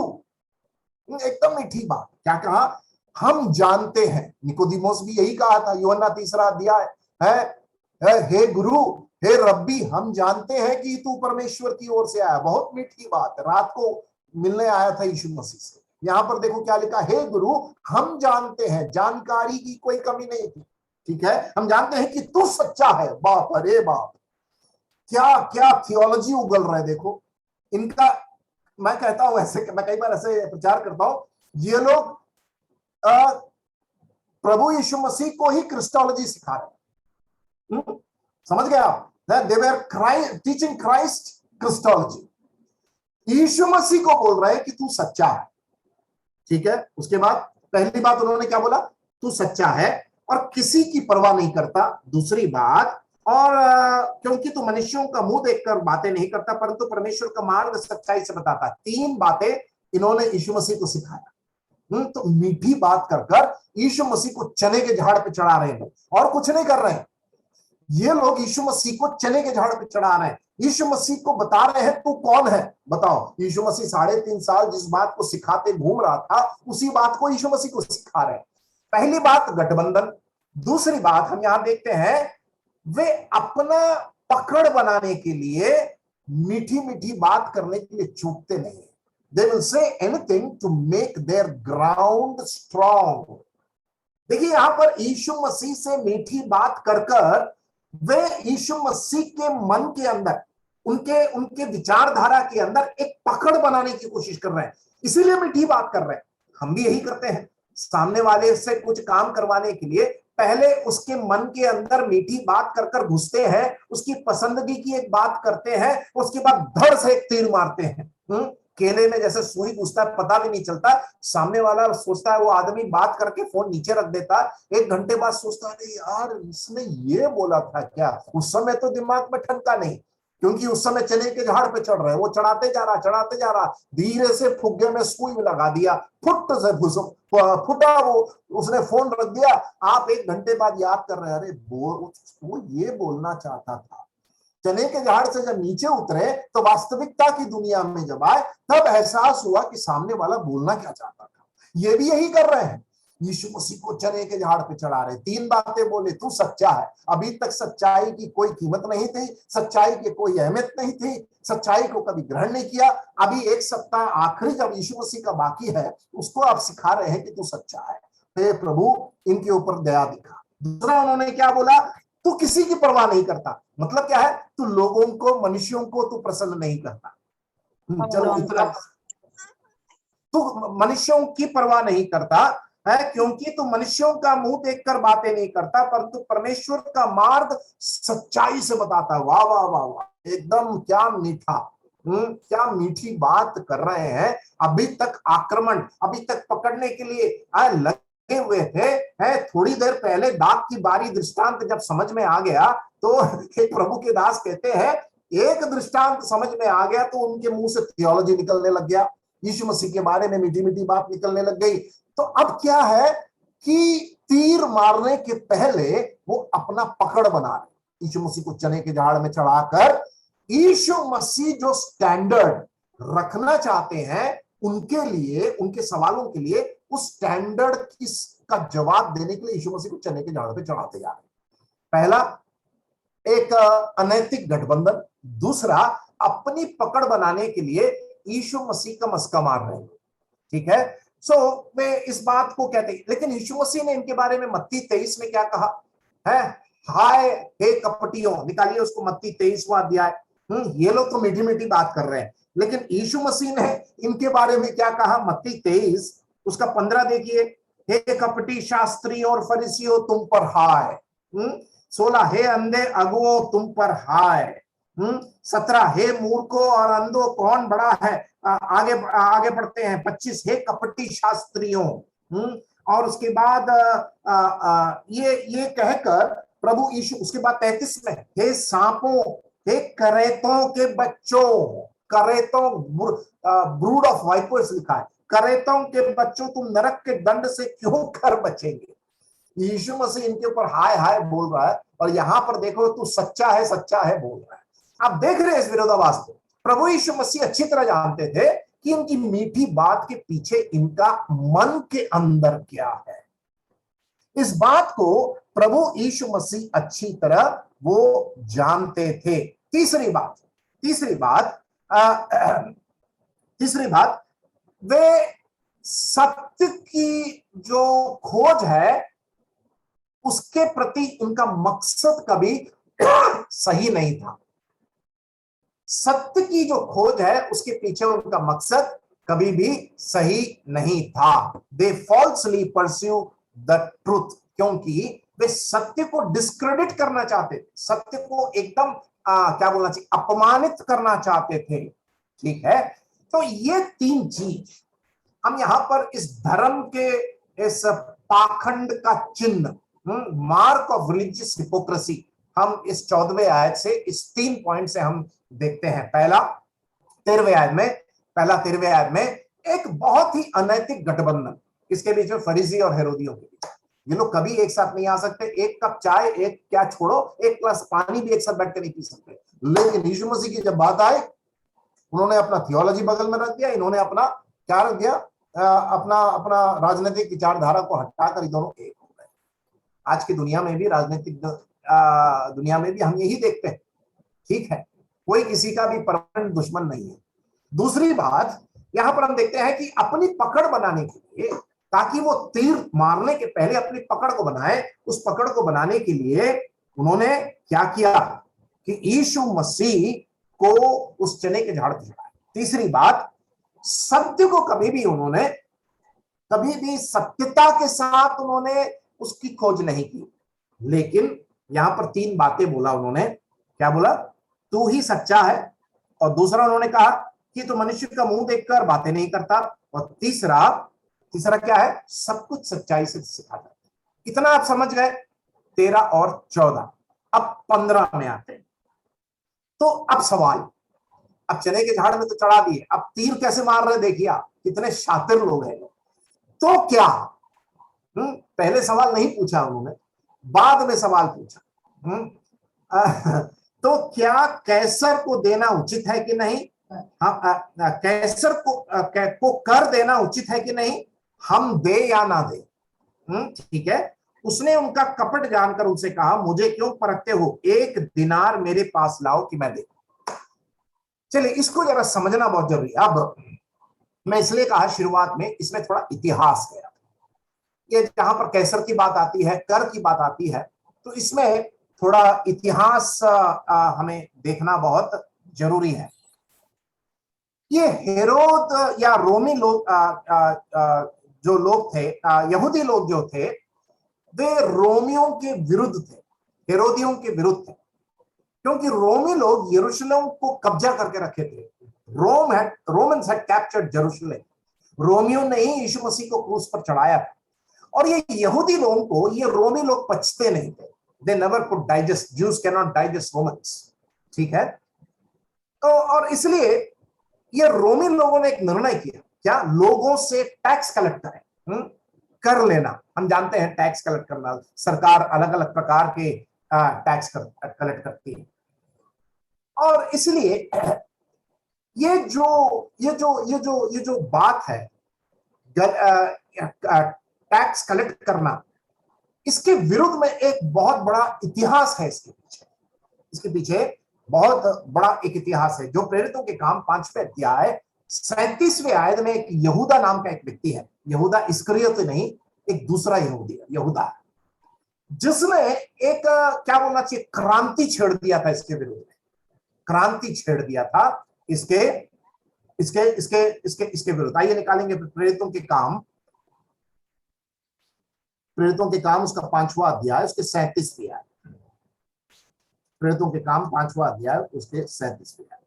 एकदम मीठी बात। क्या कहा? हम जानते हैं। निकोदिमोस भी यही कहा था, यूहन्ना 3 अध्याय है, हे गुरु, हे रब्बी, हम जानते हैं कि तू परमेश्वर की ओर से आया। बहुत मीठी बात। रात को मिलने आया था यीशु मसीह से। यहां पर देखो क्या लिखा, हे गुरु, हम जानते हैं। जानकारी की कोई कमी नहीं थी। ठीक है, हम जानते हैं कि तू सच्चा है। बाप अरे बाप, क्या क्या थियोलॉजी उगल रहा है। देखो इनका, मैं कहता हूं ऐसे, मैं कई बार ऐसे प्रचार करता हूं, ये लोग प्रभु यीशु मसीह को ही क्रिस्टोलॉजी सिखा रहे हैं। समझ गए आप? दे वर टीचिंग क्राइस्ट क्रिस्टोलॉजी। यीशु मसीह को बोल रहे हैं कि तू सच्चा है। ठीक है, उसके बाद पहली बात उन्होंने क्या बोला? तू सच्चा है और किसी की परवाह नहीं करता। दूसरी बात, और क्योंकि तू मनुष्यों का मुंह देखकर बातें नहीं करता, परंतु परमेश्वर का मार्ग सच्चाई से बताता। 3 बातें इन्होंने यीशु मसीह को सिखाया। तो मीठी बात कर कर यीशु मसीह को चने के झाड़ पे चढ़ा रहे हैं, और कुछ नहीं कर रहे हैं। ये लोग यीशु मसीह को चने के झाड़ पे चढ़ा रहे हैं। यीशु मसीह को बता रहे हैं तू कौन है। बताओ, यीशु मसीह 3.5 साल जिस बात को सिखाते घूम रहा था, उसी बात को यीशु मसीह को सिखा रहे हैं। पहली बात गठबंधन। दूसरी बात हम यहां देखते हैं, वे अपना पकड़ बनाने के लिए मीठी मीठी बात करने के लिए चूकते नहीं। They will say anything to make their ground strong. देखिए यहां पर यीशु मसीह से मीठी बात कर कर वे यीशु मसीह के मन के अंदर, उनके उनके विचारधारा के अंदर एक पकड़ बनाने की कोशिश कर रहे हैं, इसीलिए मीठी बात कर रहे हैं। हम भी यही करते हैं। सामने वाले से कुछ काम करवाने के लिए पहले उसके मन के अंदर मीठी बात कर कर घुसते हैं, उसकी पसंदगी की एक बात करते हैं, उसके बाद धड़ से एक तीर मारते हैं। केले में जैसे सुई घुसता है, पता भी नहीं चलता। सामने वाला सोचता है, वो आदमी बात करके फोन नीचे रख देता है। 1 घंटे बाद सोचता है, यार इसने ये बोला था क्या? उस समय तो दिमाग में ठनका नहीं, क्योंकि उस समय चने के झाड़ पे चढ़ रहे, वो चढ़ाते जा रहा, धीरे से फुग्गे में सुई लगा दिया, फुट से फुटा, वो उसने फोन रख दिया। आप 1 घंटे बाद याद कर रहे हैं, अरे वो ये बोलना चाहता था। चने के झाड़ से जब नीचे उतरे तो वास्तविकता की दुनिया में जब आए, तब एहसास हुआ कि सामने वाला बोलना क्या चाहता था। ये भी यही कर रहे हैं, यीशु मसीह को चने के झाड़ पे चढ़ा रहे। 3 बातें बोले, तू सच्चा है। अभी तक सच्चाई की कोई कीमत नहीं थी, सच्चाई की कोई अहमियत नहीं थी, सच्चाई को कभी ग्रहण नहीं किया। अभी 1 सप्ताह आखिरी जब यीशु मसीह का बाकी है, उसको आप सिखा रहे हैं कि तू सच्चा है। हे प्रभु, इनके ऊपर दया दिखा। दूसरा उन्होंने क्या बोला? तू किसी की परवाह नहीं करता। मतलब क्या है? तू लोगों को, मनुष्यों को तू प्रसन्न नहीं करता। चलो इतना, तू मनुष्यों की परवाह नहीं करता है, क्योंकि तू मनुष्यों का मुंह देखकर बातें नहीं करता, परंतु परमेश्वर का मार्ग सच्चाई से बताता है। वाह वाह वाह वाह, एकदम क्या मीठा, क्या मीठी बात कर रहे हैं। अभी तक आक्रमण, अभी तक पकड़ने के लिए लगे हुए थे, है थोड़ी देर पहले दाग की बारी दृष्टांत जब समझ में आ गया तो एक प्रभु के दास कहते हैं एक दृष्टांत समझ में आ गया तो उनके मुंह से थियोलॉजी निकलने लग गया, यीशु मसीह के बारे में मीठी मीठी बात निकलने लग गई। तो अब क्या है कि तीर मारने के पहले वो अपना पकड़ बना रहे, यीशु मसीह को चने के झाड़ में चढ़ाकर यीशु मसीह जो स्टैंडर्ड रखना चाहते हैं उनके लिए, उनके सवालों के लिए उस स्टैंडर्ड का जवाब देने के लिए यीशु मसीह को चने के झाड़ पे चढ़ाते जा रहे हैं। पहला एक अनैतिक गठबंधन, दूसरा अपनी पकड़ बनाने के लिए यीशु मसीह का मस्का मार रहे हैं। ठीक है, सो वे इस बात को कहते हैं, लेकिन यीशु मसीह ने इनके बारे में मत्ती 23 में क्या कहा है, हाय हे कपटियों, निकालिए उसको मत्ती 23वां अध्याय। ये लोग तो मीठी मीठी बात कर रहे हैं, लेकिन यीशु मसीह ने इनके बारे में क्या कहा, मत्ती 23 उसका 15 देखिए, हे कपटी शास्त्री और फरीसियों तुम पर हाय। 16 हे अंधे अगुओं तुम पर हाय। 17 हे मूर्खों और अंधों कौन बड़ा है, आगे आगे बढ़ते हैं। 25 हे कपटी शास्त्रियों। और उसके बाद ये कहकर प्रभु यीशु, उसके बाद 33 में हे सांपों, हे करेतों के बच्चों, करेतों ब्रूड ऑफ वाइपर्स लिखा है, करेतों के बच्चों तुम नरक के दंड से क्यों कर बचेंगे। यीशु मसीह इनके ऊपर हाय हाय बोल रहा है और यहां पर देखो तू सच्चा है बोल रहा है। आप देख रहे हैं इस विरोधाभास को। प्रभु यीशु मसीह अच्छी तरह जानते थे कि इनकी मीठी बात के पीछे इनका मन के अंदर क्या है। इस बात को प्रभु यीशु मसीह अच्छी तरह वो जानते थे। तीसरी बात वे सत्य की जो खोज है उसके प्रति उनका मकसद कभी सही नहीं था। सत्य की जो खोज है उसके पीछे उनका मकसद कभी भी सही नहीं था। दे फॉल्सली परस्यू द ट्रूथ, क्योंकि वे सत्य को डिस्क्रेडिट करना चाहते थे, सत्य को एकदम क्या बोलना चाहिए, अपमानित करना चाहते थे। ठीक है, तो ये तीन चीज हम यहां पर इस धर्म के इस पाखंड का चिन्ह, मार्क ऑफ रिलीजियस हिपोक्रेसी, हम इस 14वें आयत से इस 3 पॉइंट से हम देखते हैं। पहला 13वें आयत में एक बहुत ही अनैतिक गठबंधन किसके बीच में, फरीसी और हेरोदियों के बीच। ये लोग कभी एक साथ नहीं आ सकते, एक कप चाय, एक क्या छोड़ो, एक ग्लास पानी भी एक साथ बैठ के नहीं पी सकते। लेकिन यीशु मसीह की जब बात आए, उन्होंने अपना थियोलॉजी बगल में रख दिया, इन्होंने अपना क्या रख दिया, अपना राजनीतिक विचारधारा को हटाकर ये दोनों एक हो गए। आज की दुनिया में भी, राजनीतिक दुनिया में भी हम यही देखते हैं। ठीक है, कोई किसी का भी परमानेंट दुश्मन नहीं है। दूसरी बात यहां पर हम देखते हैं कि अपनी पकड़ बनाने के लिए, ताकि वो तीर मारने के पहले अपनी पकड़ को बनाए, उस पकड़ को बनाने के लिए उन्होंने क्या किया कि यीशु मसीह को उस चने के झाड़ पर चढ़ाया। तीसरी बात, सत्य को कभी भी सत्यता के साथ उन्होंने उसकी खोज नहीं की, लेकिन यहां पर 3 बातें बोला उन्होंने। क्या बोला, तू ही सच्चा है, और दूसरा उन्होंने कहा कि तू मनुष्य का मुंह देखकर बातें नहीं करता, और तीसरा क्या है, सब कुछ सच्चाई से सिखाता है। इतना आप समझ गए, 13 और 14। अब 15 में आते हैं। तो अब सवाल, अब चने के झाड़ में तो चढ़ा दिए, अब तीर कैसे मार रहे देखिए आप, कितने शातिर लोग हैं। तो क्या, पहले सवाल नहीं पूछा उन्होंने, बाद में सवाल पूछा। तो क्या कैसर को देना उचित है कि नहीं, कैसर को कर देना उचित है कि नहीं, हम दे या ना दे। ठीक है, उसने उनका कपट जानकर उनसे कहा, मुझे क्यों परखते हो, 1 दिनार मेरे पास लाओ कि मैं देखूं। चलिए, इसको जरा समझना बहुत जरूरी है। अब मैं इसलिए कहा शुरुआत में, इसमें थोड़ा इतिहास है। ये जहां पर कैसर की बात आती है, कर की बात आती है, तो इसमें थोड़ा इतिहास हमें देखना बहुत जरूरी है। ये हेरोद या रोमी लोग, जो लोग थे, यहूदी लोग जो थे, वे रोमियों के विरुद्ध थे, हेरोदियों के विरुद्ध थे, क्योंकि रोमी लोग यरूशलेम को कब्जा करके रखे थे। Romans had captured Jerusalem. रोमियों ने ही यीशु मसीह को क्रूस पर चढ़ाया था, और ये यहूदी लोगों को ये रोमी लोग पचते नहीं थे, they never could digest, Jews can not digest Romans, ठीक है। तो और इसलिए ये रोमी लोगों ने एक निर्णय किया, क्या, लोगों से टैक्स कलेक्ट करें, कर लेना। हम जानते हैं टैक्स कलेक्ट करना, सरकार अलग अलग प्रकार के टैक्स कलेक्ट करती है। और इसलिए ये जो बात है टैक्स कलेक्ट करना, इसके विरुद्ध में एक बहुत बड़ा इतिहास है इसके पीछे बहुत बड़ा एक इतिहास है। जो प्रेरितों के काम 5वें अध्याय 37वें आयत में एक यहूदा नाम का एक व्यक्ति है, यहूदा इस्करियोती नहीं, एक दूसरा यहूदी है, यहूदा, जिसने एक क्या बोलना चाहिए, क्रांति छेड़ दिया था इसके विरुद्ध में, क्रांति छेड़ दिया था इसके इसके इसके इसके इसके विरुद्ध। आइए निकालेंगे प्रेरितों के काम उसका 5वां अध्याय उसके 37वें आयत। प्रेरितों के काम 5वां अध्याय उसके 37वें आयत।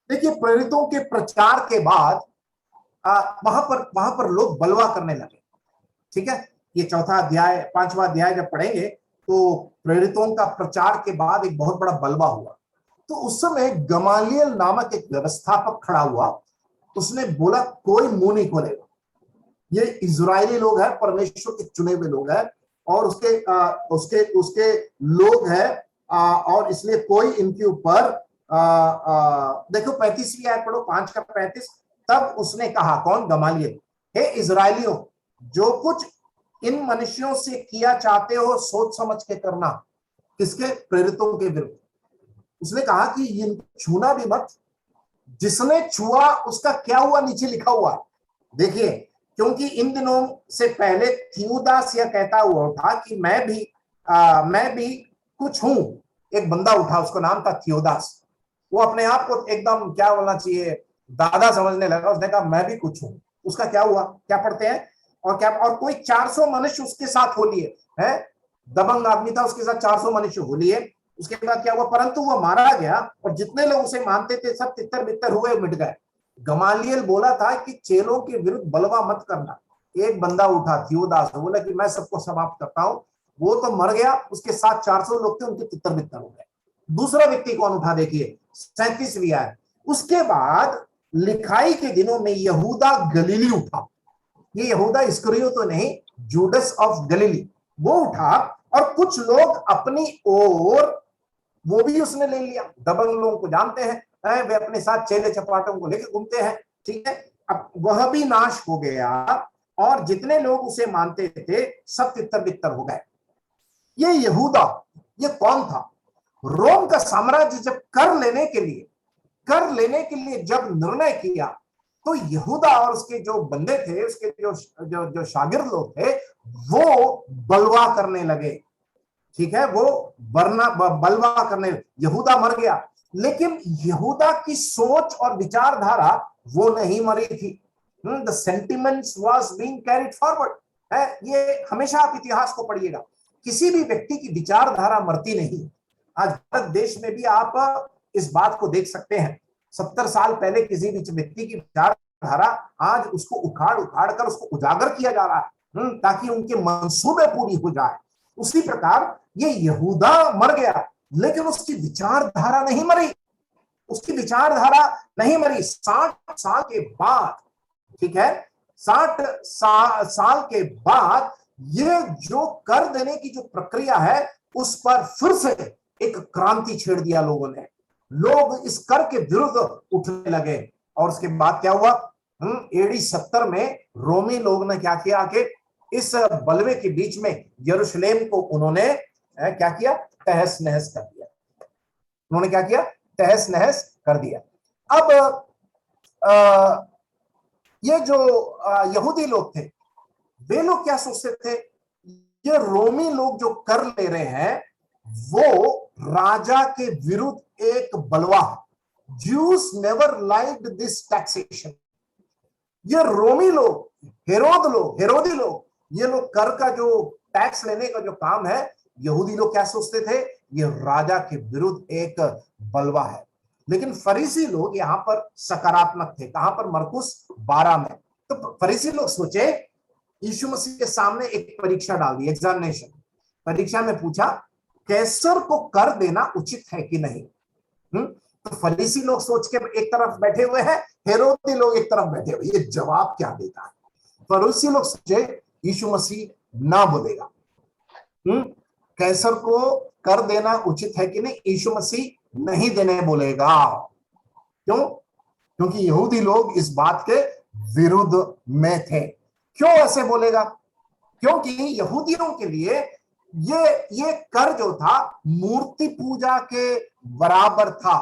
देखिए, प्रेरितों के प्रचार के बाद वहां पर लोग बलवा करने लगे, ठीक है। ये 5वां अध्याय जब पढ़ेंगे तो प्रेरितों का प्रचार के बाद एक बहुत बड़ा बलवा हुआ। तो उस समय गमालियल नामक एक व्यवस्थापक खड़ा हुआ, उसने बोला कोई मुंह नहीं खोलेगा, ये इजरायली लोग हैं, परमेश्वर के चुने हुए लोग हैं, और उसके लोग हैं, और इसलिए कोई इनके ऊपर देखो 35वीं आयत पढ़ो, 5 का 35। तब उसने कहा, कौन, गमालियल, हे इजरायलियों, जो कुछ इन मनुष्यों से किया चाहते हो सोच समझ के करना। किसके? प्रेरितों के विरुद्ध। उसने कहा कि ये छूना भी मत, जिसने छुआ उसका क्या हुआ, नीचे लिखा हुआ है, देखिए। क्योंकि इन दिनों से पहले थियोदास यह कहता हुआ उठा कि मैं भी कुछ हूं। एक बंदा उठा, उसका नाम था थियोदास, वो अपने आप को एकदम क्या बोलना चाहिए, दादा समझने लगा। उसने कहा मैं भी कुछ हूं। उसका क्या हुआ, क्या पढ़ते हैं, और कोई 400 मनुष्य उसके साथ हो लिए है, दबंग आदमी था, उसके साथ 400 मनुष्य हो लिए। उसके बाद क्या हुआ, परंतु वो मारा गया, और जितने लोग उसे मानते थे सब तितर बितर हुए, मिट गए। गमालियल बोला था कि चेलों के विरुद्ध बलवा मत करना। एक बंदा उठा, थियोदास, बोला कि मैं सबको समाप्त करता हूं। वो तो मर गया, उसके साथ 400 लोग थे, उनके तितर बितर हो गए। दूसरा व्यक्ति कौन उठा, देखिए 37वीं आयत। उसके बाद लिखाई के दिनों में यहूदा गलीली उठा। ये यहूदा इस्करियोती तो नहीं, जूडस ऑफ गलीली, वो उठा, और कुछ लोग अपनी ओर, वो भी उसने ले लिया। दबंग लोगों को जानते हैं, वे अपने साथ चेले चपाटों को लेकर घूमते हैं, ठीक है। अब वह भी नाश हो गया, और जितने लोग उसे मानते थे सब तितर बितर हो गए। ये यहूदा, ये कौन था? रोम का साम्राज्य जब कर लेने के लिए जब निर्णय किया, तो यहूदा और उसके जो बंदे थे, उसके जो शागिर्द लोग थे, वो बलवा करने लगे, ठीक है। वो बलवा करने, यहूदा मर गया, लेकिन यहूदा की सोच और विचारधारा वो नहीं मरी थी। The sentiments was being carried forward है। ये हमेशा आप इतिहास को पढ़िएगा, किसी भी व्यक्ति की विचारधारा मरती नहीं। आज भारत देश में भी आप इस बात को देख सकते हैं। 70 साल पहले किसी भी व्यक्ति की विचारधारा, आज उसको उखाड़ कर उसको उजागर किया जा रहा है, ताकि उनके मंसूबे पूरी हो जाए। उसी प्रकार ये यहूदा मर गया, लेकिन उसकी विचारधारा नहीं मरी, उसकी विचारधारा नहीं मरी। 60 साल के बाद, ठीक है, 60 साल के बाद ये जो कर देने की जो प्रक्रिया है, उस पर फिर से एक क्रांति छेड़ दिया लोगों ने। लोग इस कर के विरुद्ध उठने लगे, और उसके बाद क्या हुआ, एडी 70 में रोमी लोग ने क्या किया कि इस बलवे के बीच में यरूशलेम को उन्होंने क्या किया, तहस नहस कर दिया। उन्होंने क्या किया, तहस नहस कर दिया। अब ये जो यहूदी लोग थे, वे लोग क्या सोचते थे, ये रोमी लोग जो कर ले रहे हैं वो राजा के विरुद्ध एक बलवा। Juice never liked this taxation. ये रोमी लोग, हेरोदी लोग, ये लोग कर का जो टैक्स लेने का जो काम है, यहूदी लोग क्या सोचते थे, ये राजा के विरुद्ध एक बलवा है। लेकिन फरीसी लोग यहां पर सकारात्मक थे। कहां पर? मरकुस 12 में। तो फरीसी लोग सोचे यीशु मसीह के सामने एक परीक्षा डाल दी, एग्जामिनेशन। परीक्षा में पूछा कैसर को कर देना उचित है कि नहीं। तो फरीसी लोग सोच के एक तरफ बैठे हुए हैं, हेरोदी लोग एक तरफ बैठे हुए, ये जवाब क्या देता है। फरीसी लोग सोचे यीशु मसीह ना बोलेगा, कैसर को कर देना उचित है कि नहीं, यीशु मसीह नहीं देने बोलेगा। क्यों? क्योंकि यहूदी लोग इस बात के विरुद्ध में थे। क्यों ऐसे बोलेगा? क्योंकि यहूदियों के लिए ये कर जो था मूर्ति पूजा के बराबर था।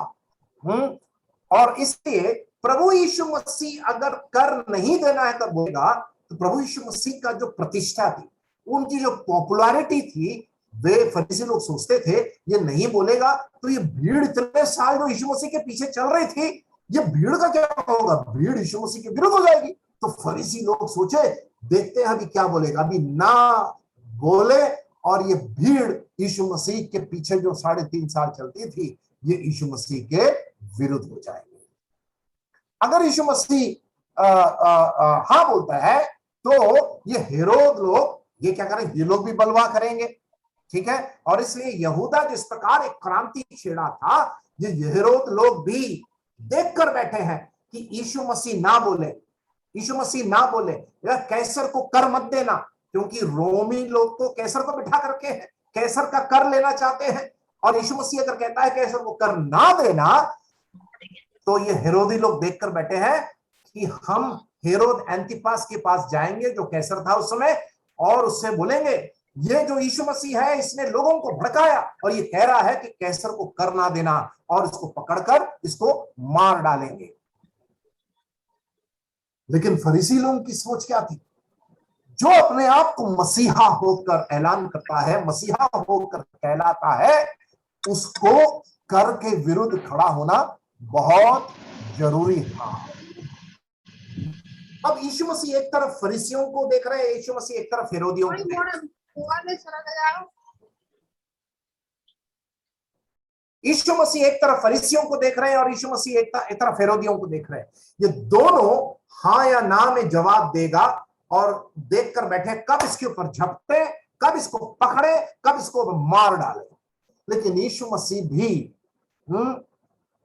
और इसलिए प्रभु यीशु मसीह अगर कर नहीं देना है तब बोलेगा, तो प्रभु यीशु मसीह का जो प्रतिष्ठा थी, उनकी जो पॉपुलैरिटी थी, वे फरीसी लोग सोचते थे ये नहीं बोलेगा तो ये भीड़ इतने साल जो यीशु मसीह के पीछे चल रही थी, ये भीड़ का क्या होगा, भीड़ यीशु मसीह के विरुद्ध हो जाएगी। तो फरीसी लोग सोचे देखते हैं अभी क्या बोलेगा, अभी ना बोले और ये भीड़ यीशु मसीह के पीछे जो 3.5 साल चलती थी, ये यीशु मसीह के विरुद्ध हो जाएंगे। अगर यीशु मसीह हाँ बोलता है तो ये हेरोद लोग ये क्या करेंगे, ये लोग भी बलवा करेंगे, ठीक है। और इसलिए यहूदा जिस प्रकार एक क्रांति छेड़ा था, ये हेरोद लोग भी देखकर बैठे हैं कि यीशु मसीह ना बोले, यीशु मसीह ना बोले कैसर को कर मत देना, क्योंकि रोमी लोग तो कैसर को बिठा करके है, कैसर का कर लेना चाहते हैं। और यीशु मसीह अगर कहता है कैसर को कर ना देना, तो ये हेरोदी लोग देखकर बैठे हैं कि हम हेरोद एंटिपास के पास जाएंगे जो कैसर था उस समय, और उससे बोलेंगे ये जो यीशु मसीह है इसने लोगों को भड़काया और ये कह रहा है कि कैसर को कर ना देना, और इसको पकड़कर इसको मार डालेंगे। लेकिन फरीसी लोगों की सोच क्या थी? जो अपने आप को मसीहा होकर ऐलान करता है, मसीहा होकर कहलाता है, उसको कर के विरुद्ध खड़ा होना बहुत जरूरी था। अब यीशु मसीह एक तरफ फरीसियों को देख रहे हैं, यीशु मसीह एक तरफ हेरोदियों को देख रहे हैं। यीशु मसीह एक तरफ फरीसियों को देख रहे हैं और यीशु मसीह एक तरफ हेरोदियों को देख रहे हैं। ये दोनों हाँ या ना में जवाब देगा और देखकर बैठे कब इसके ऊपर झपटे, कब इसको पकड़े, कब इसको मार डाले। लेकिन यीशु मसीह भी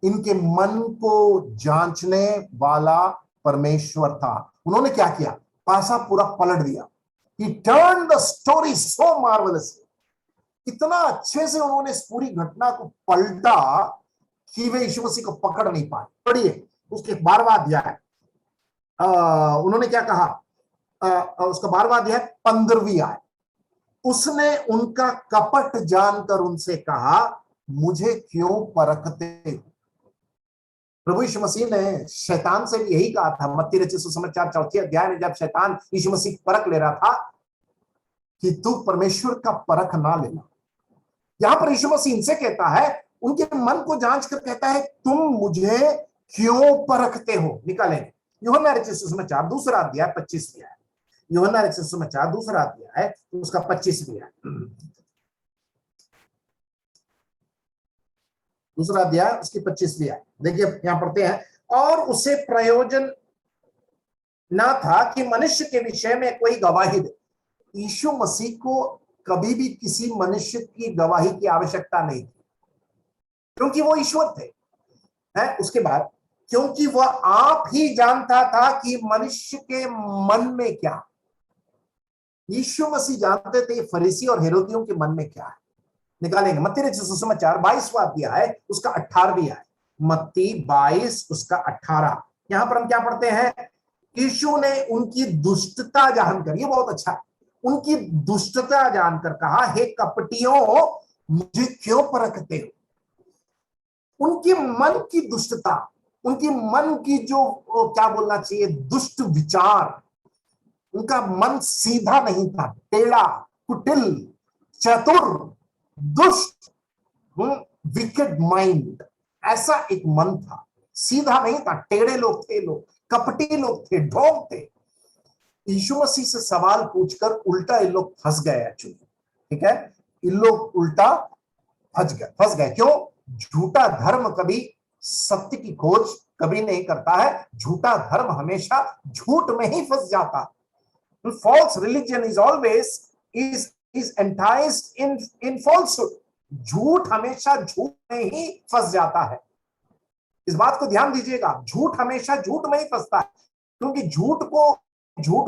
इनके मन को जांचने वाला परमेश्वर था। उन्होंने क्या किया? पासा पूरा पलट दिया। He turned the story so marvelously. इतना अच्छे से उन्होंने इस पूरी घटना को पलटा कि वे यीशु मसीह को पकड़ नहीं पाए। पढ़िए उसके 12वां अध्याय, उन्होंने क्या कहा, उसका 12वां अध्याय 15वीं आयत। उसने उनका कपट जानकर उनसे कहा, मुझे क्यों परखते हो? प्रभु यीशु मसीह ने शैतान से भी यही कहा था। मत्ती रचित सुसमाचार 4 अध्याय में जब शैतान यीशु मसीह परख ले रहा था कि तू परमेश्वर का परख ना लेना, यहां पर यीशु मसीह इनसे कहता है, उनके मन को जांच कर कहता है, तुम मुझे क्यों परखते हो? निकालेंगे यूहन्ना रचित सुसमाचार 2 अध्याय 25वीं आयत। यूहन्ना रचित सुसमाचार 2 अध्याय उसका 25वीं आयत, 2 अध्याय उसकी 25वीं आयत देखिए, यहां पढ़ते हैं, और उसे प्रयोजन ना था कि मनुष्य के विषय में कोई गवाही दे। यीशु मसीह को कभी भी किसी मनुष्य की गवाही की आवश्यकता नहीं थी, क्योंकि वो ईश्वर थे। है उसके बाद, क्योंकि वह आप ही जानता था कि मनुष्य के मन में क्या। यीशु मसीह जानते थे फरीसी और हेरोदियों के मन में क्या है। निकालेंगे मत्ती रचित सुसमाचार 22वां अध्याय उसका 18वीं आयत। मत्ती 22 उसका 18। यहां पर हम क्या पढ़ते हैं? यीशु ने उनकी दुष्टता जानकर, ये बहुत अच्छा है, उनकी दुष्टता जानकर कहा, हे कपटियों, मुझे क्यों परखते हो? उनके मन की दुष्टता, उनकी मन की जो क्या बोलना चाहिए, दुष्ट विचार, उनका मन सीधा नहीं था, टेढ़ा, कुटिल, चतुर, दुष्ट, विकेड माइंड, ऐसा एक मन था। सीधा नहीं था, टेढ़े लोग थे, लोग कपटी लोग थे, ढोंग थे। यीशु मसीह से सवाल पूछकर उल्टा इन लोग फंस गए एक्चुअली, ठीक है, इन लोग उल्टा फंस गए। क्यों? झूठा धर्म कभी सत्य की खोज कभी नहीं करता है, झूठा धर्म हमेशा झूठ में ही फंस जाता। false religion is always is enticed in falsehood. झूठ हमेशा झूठ में ही फंस जाता है। इस बात को ध्यान दीजिएगा, झूठ हमेशा झूठ में ही फंसता है, क्योंकि झूठ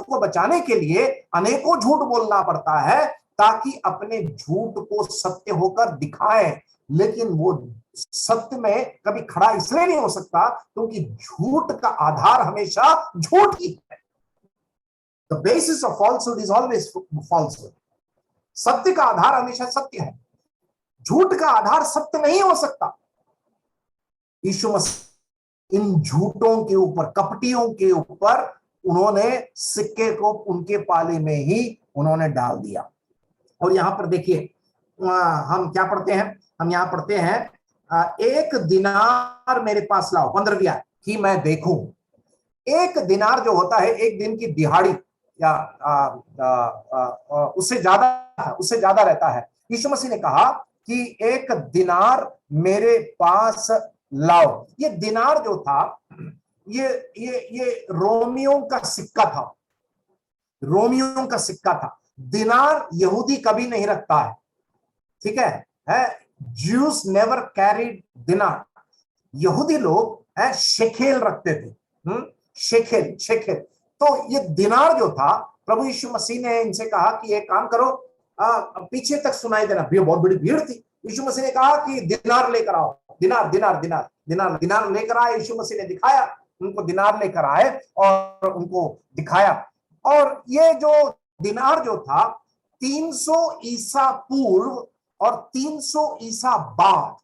को बचाने के लिए अनेकों झूठ बोलना पड़ता है ताकि अपने झूठ को सत्य होकर दिखाएं। लेकिन वो सत्य में कभी खड़ा इसलिए नहीं हो सकता क्योंकि झूठ का आधार हमेशा झूठ ही है। The basis of falsehood is always falsehood. सत्य का आधार हमेशा सत्य है, झूठ का आधार सत्य नहीं हो सकता। यीशु मसीह इन झूठों के ऊपर, कपटियों के ऊपर उन्होंने सिक्के को उनके पाले में ही उन्होंने डाल दिया। और यहां पर देखिए हम क्या पढ़ते हैं, हम यहां पढ़ते हैं 1 दिनार मेरे पास लाओ, 15वीं आयत, कि मैं देखूं। 1 दिनार जो होता है एक दिन की दिहाड़ी या उससे ज्यादा रहता है। यीशु मसीह ने कहा कि 1 दिनार मेरे पास लाओ। ये दिनार जो था ये रोमियों का सिक्का था, रोमियों का सिक्का था। दिनार यहूदी कभी नहीं रखता है, ठीक है? ज्यूस नेवर कैरीड दिनार। यहूदी लोग शेकेल रखते थे, शेकेल। तो ये दिनार जो था, प्रभु यीशु मसीह ने इनसे कहा कि एक काम करो, पीछे तक सुनाई देना, बहुत बड़ी भीड़ थी। यीशु मसीह ने कहा कि दिनार लेकर आओ, दिनार लेकर आए। यीशु मसीह ने दिखाया, उनको दिनार लेकर आए और उनको दिखाया। और ये जो दिनार जो था 300 ईसा पूर्व और 300 ईसा बाद,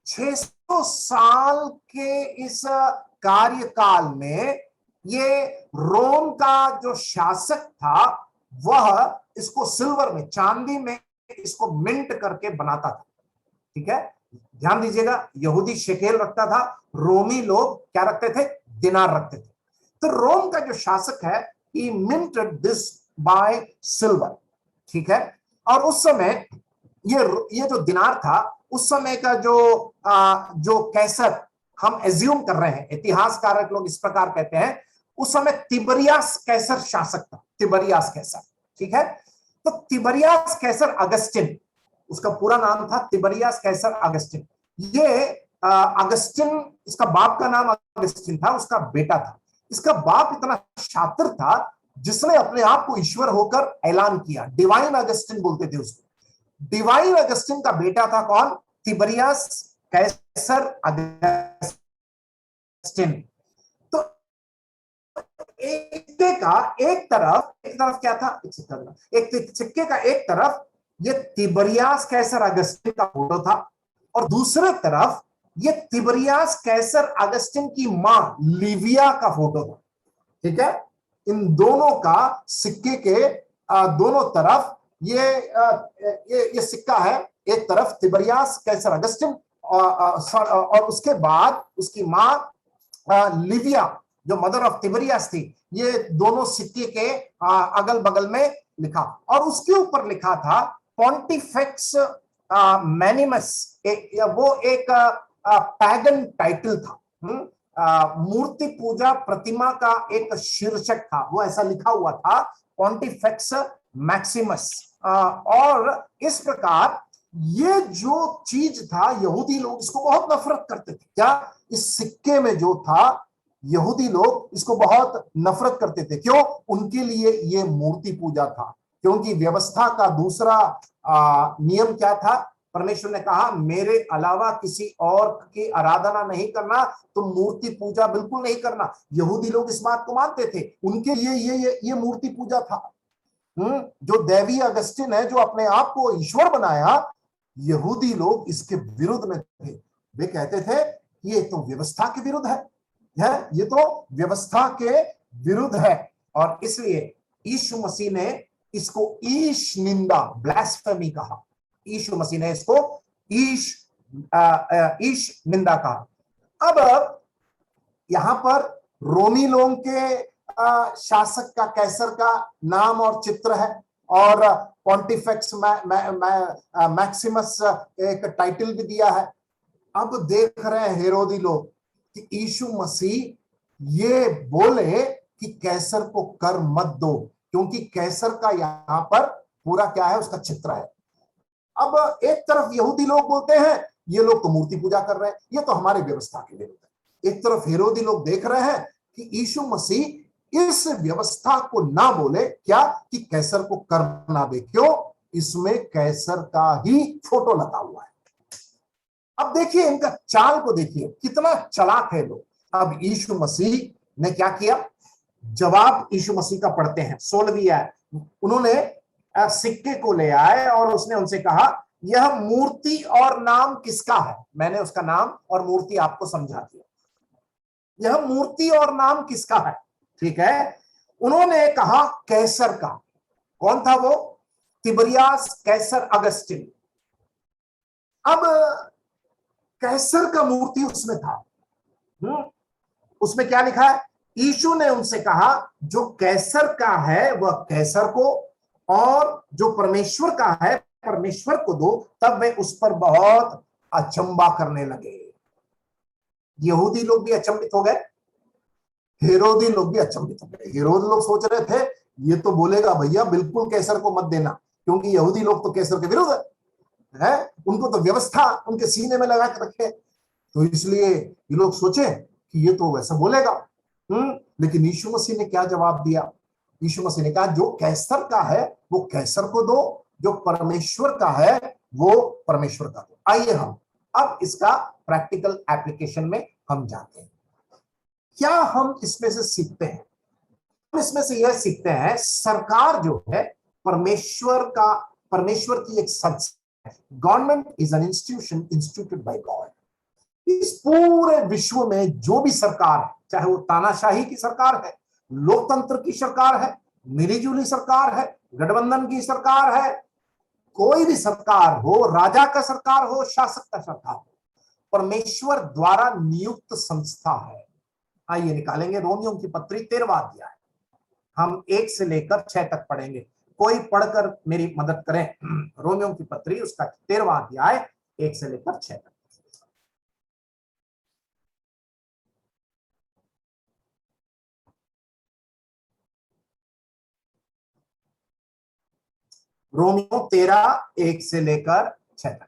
600 साल के इस कार्यकाल में ये रोम का जो शासक था वह इसको सिल्वर में, चांदी में इसको मिंट करके बनाता था, ठीक है? ध्यान दीजिएगा, यहूदी शेकेल रखता था, रोमी लोग क्या रखते थे? दिनार रखते थे। तो रोम का जो शासक है, he minted this by silver, ठीक है? और उस समय ये जो दिनार था, उस समय का जो कैसर, हम एज्यूम कर रहे हैं, इतिहासकार लोग इस प्रकार कहते हैं, उस समय तिबरियास कैसर शासक था, तिबरियास कैसर, ठीक है? तो तिबरियास कैसर अगस्टिन, उसका पूरा नाम था तिबरियास कैसर अगस्टिन। ये अगस्टिन, इसका बाप का नाम अगस्टिन था, उसका बेटा था। इसका बाप इतना शातिर था जिसने अपने आप को ईश्वर होकर ऐलान किया, डिवाइन अगस्टिन बोलते थे उसको। डिवाइन अगस्टिन का बेटा था कौन? तिबरियास कैसर अगस्टिन। तो सिक्के का एक तरफ क्या था? एक सिक्के का एक तरफ ये तिबरियास कैसर अगस्टिन का फोटो था और दूसरे तरफ ये तिबरियास कैसर अगस्टिन की मां लिविया का फोटो था, ठीक है? इन दोनों का सिक्के के दोनों तरफ ये सिक्का है। एक तरफ तिबरियास कैसर अगस्टिन और उसके बाद उसकी मां लिविया जो मदर ऑफ तिबरियास थी। ये दोनों सिक्के के अगल बगल में लिखा और उसके ऊपर लिखा था पॉन्टिफेक्स मैनिमस। वो एक पैगन टाइटल था, मूर्ति पूजा प्रतिमा का एक शीर्षक था, वो ऐसा लिखा हुआ था पॉन्टिफेक्स मैक्सिमस। और इस प्रकार ये जो चीज था, यहूदी लोग इसको बहुत नफरत करते थे। क्या? इस सिक्के में जो था, यहूदी लोग इसको बहुत नफरत करते थे। क्यों? उनके लिए ये मूर्ति पूजा था, क्योंकि व्यवस्था का दूसरा नियम क्या था? परमेश्वर ने कहा मेरे अलावा किसी और की आराधना नहीं करना, तो मूर्ति पूजा बिल्कुल नहीं करना। यहूदी लोग इस बात को मानते थे, उनके लिए ये मूर्ति पूजा था। जो दैवी अगस्टिन है, जो अपने आप को ईश्वर बनाया, यहूदी लोग इसके विरुद्ध में थे। वे कहते थे ये तो व्यवस्था के विरुद्ध है, ये तो व्यवस्था के विरुद्ध है। और इसलिए यीशु मसीह ने इसको ईश निंदा, ब्लास्फेमी कहा। यीशु मसीह ने इसको ईश निंदा कहा। अब यहां पर रोमी लोगों के शासक का, कैसर का नाम और चित्र है और पॉन्टिफेक्स मैक्सिमस एक टाइटल भी दिया है। अब देख रहे हैं हेरोदी लोग कि यीशु मसीह ये बोले कि कैसर को कर मत दो, क्योंकि कैसर का यहां पर पूरा क्या है, उसका चित्र है। अब एक तरफ यहूदी लोग बोलते हैं ये लोग तो मूर्ति पूजा कर रहे हैं, ये तो हमारी व्यवस्था के विरुद्ध है। एक तरफ हेरोदी लोग देख रहे हैं कि यीशु मसीह इस व्यवस्था को ना बोले, क्या कि कैसर को कर ना दे, क्यों, इसमें कैसर का ही फोटो लगा हुआ है। अब देखिए इनका चाल को देखिए, कितना चालाक है लोग। अब यीशु मसीह ने क्या किया, जवाब यीशु मसीह का पढ़ते हैं 16वीं आयत। उन्होंने सिक्के को ले आए और उसने उनसे कहा यह मूर्ति और नाम किसका है। मैंने उसका नाम और मूर्ति आपको समझा दिया। यह मूर्ति और नाम किसका है, ठीक है। उन्होंने कहा कैसर का। कौन था वो, तिबरियास कैसर अगस्टिन। अब कैसर का मूर्ति उसमें था। उसमें क्या लिखा है, यीशु ने उनसे कहा जो कैसर का है वह कैसर को, और जो परमेश्वर का है परमेश्वर को दो। तब वे उस पर बहुत अचंबा करने लगे। यहूदी लोग भी अचंबित हो गए, हेरोदी लोग भी अचंबित हो गए। हेरोद लोग सोच रहे थे ये तो बोलेगा भैया बिल्कुल कैसर को मत देना, क्योंकि यहूदी लोग तो कैसर के विरुद्ध है, उनको तो व्यवस्था उनके सीने में लगा के रखे, तो इसलिए ये लोग सोचे कि ये तो वैसा बोलेगा। लेकिन यीशु मसीह ने क्या जवाब दिया, यीशु मसीह ने कहा जो कैसर का है वो कैसर को दो, जो परमेश्वर का है वो परमेश्वर का दो। आइए हम अब इसका प्रैक्टिकल एप्लीकेशन में हम जाते हैं। क्या हम इसमें से सीखते हैं, हम इसमें से यह सीखते हैं सरकार जो है परमेश्वर की एक संस्था है। Government is an institution instituted by God. इस पूरे विश्व में जो भी सरकार है, चाहे वो तानाशाही की सरकार है, लोकतंत्र की सरकार है, मिलीजुली सरकार है, गठबंधन की सरकार है, कोई भी सरकार हो, राजा का सरकार हो, शासक का सरकार हो, परमेश्वर द्वारा नियुक्त संस्था है। आइए निकालेंगे रोमियों की पत्री 13वां अध्याय। हम 1 से लेकर 6 तक पढ़ेंगे। कोई पढ़कर मेरी मदद करें। रोमियों की पत्री उसका 13वां अध्याय 1 से लेकर 6 तक। रोमियो 13 1 से लेकर 6 तक।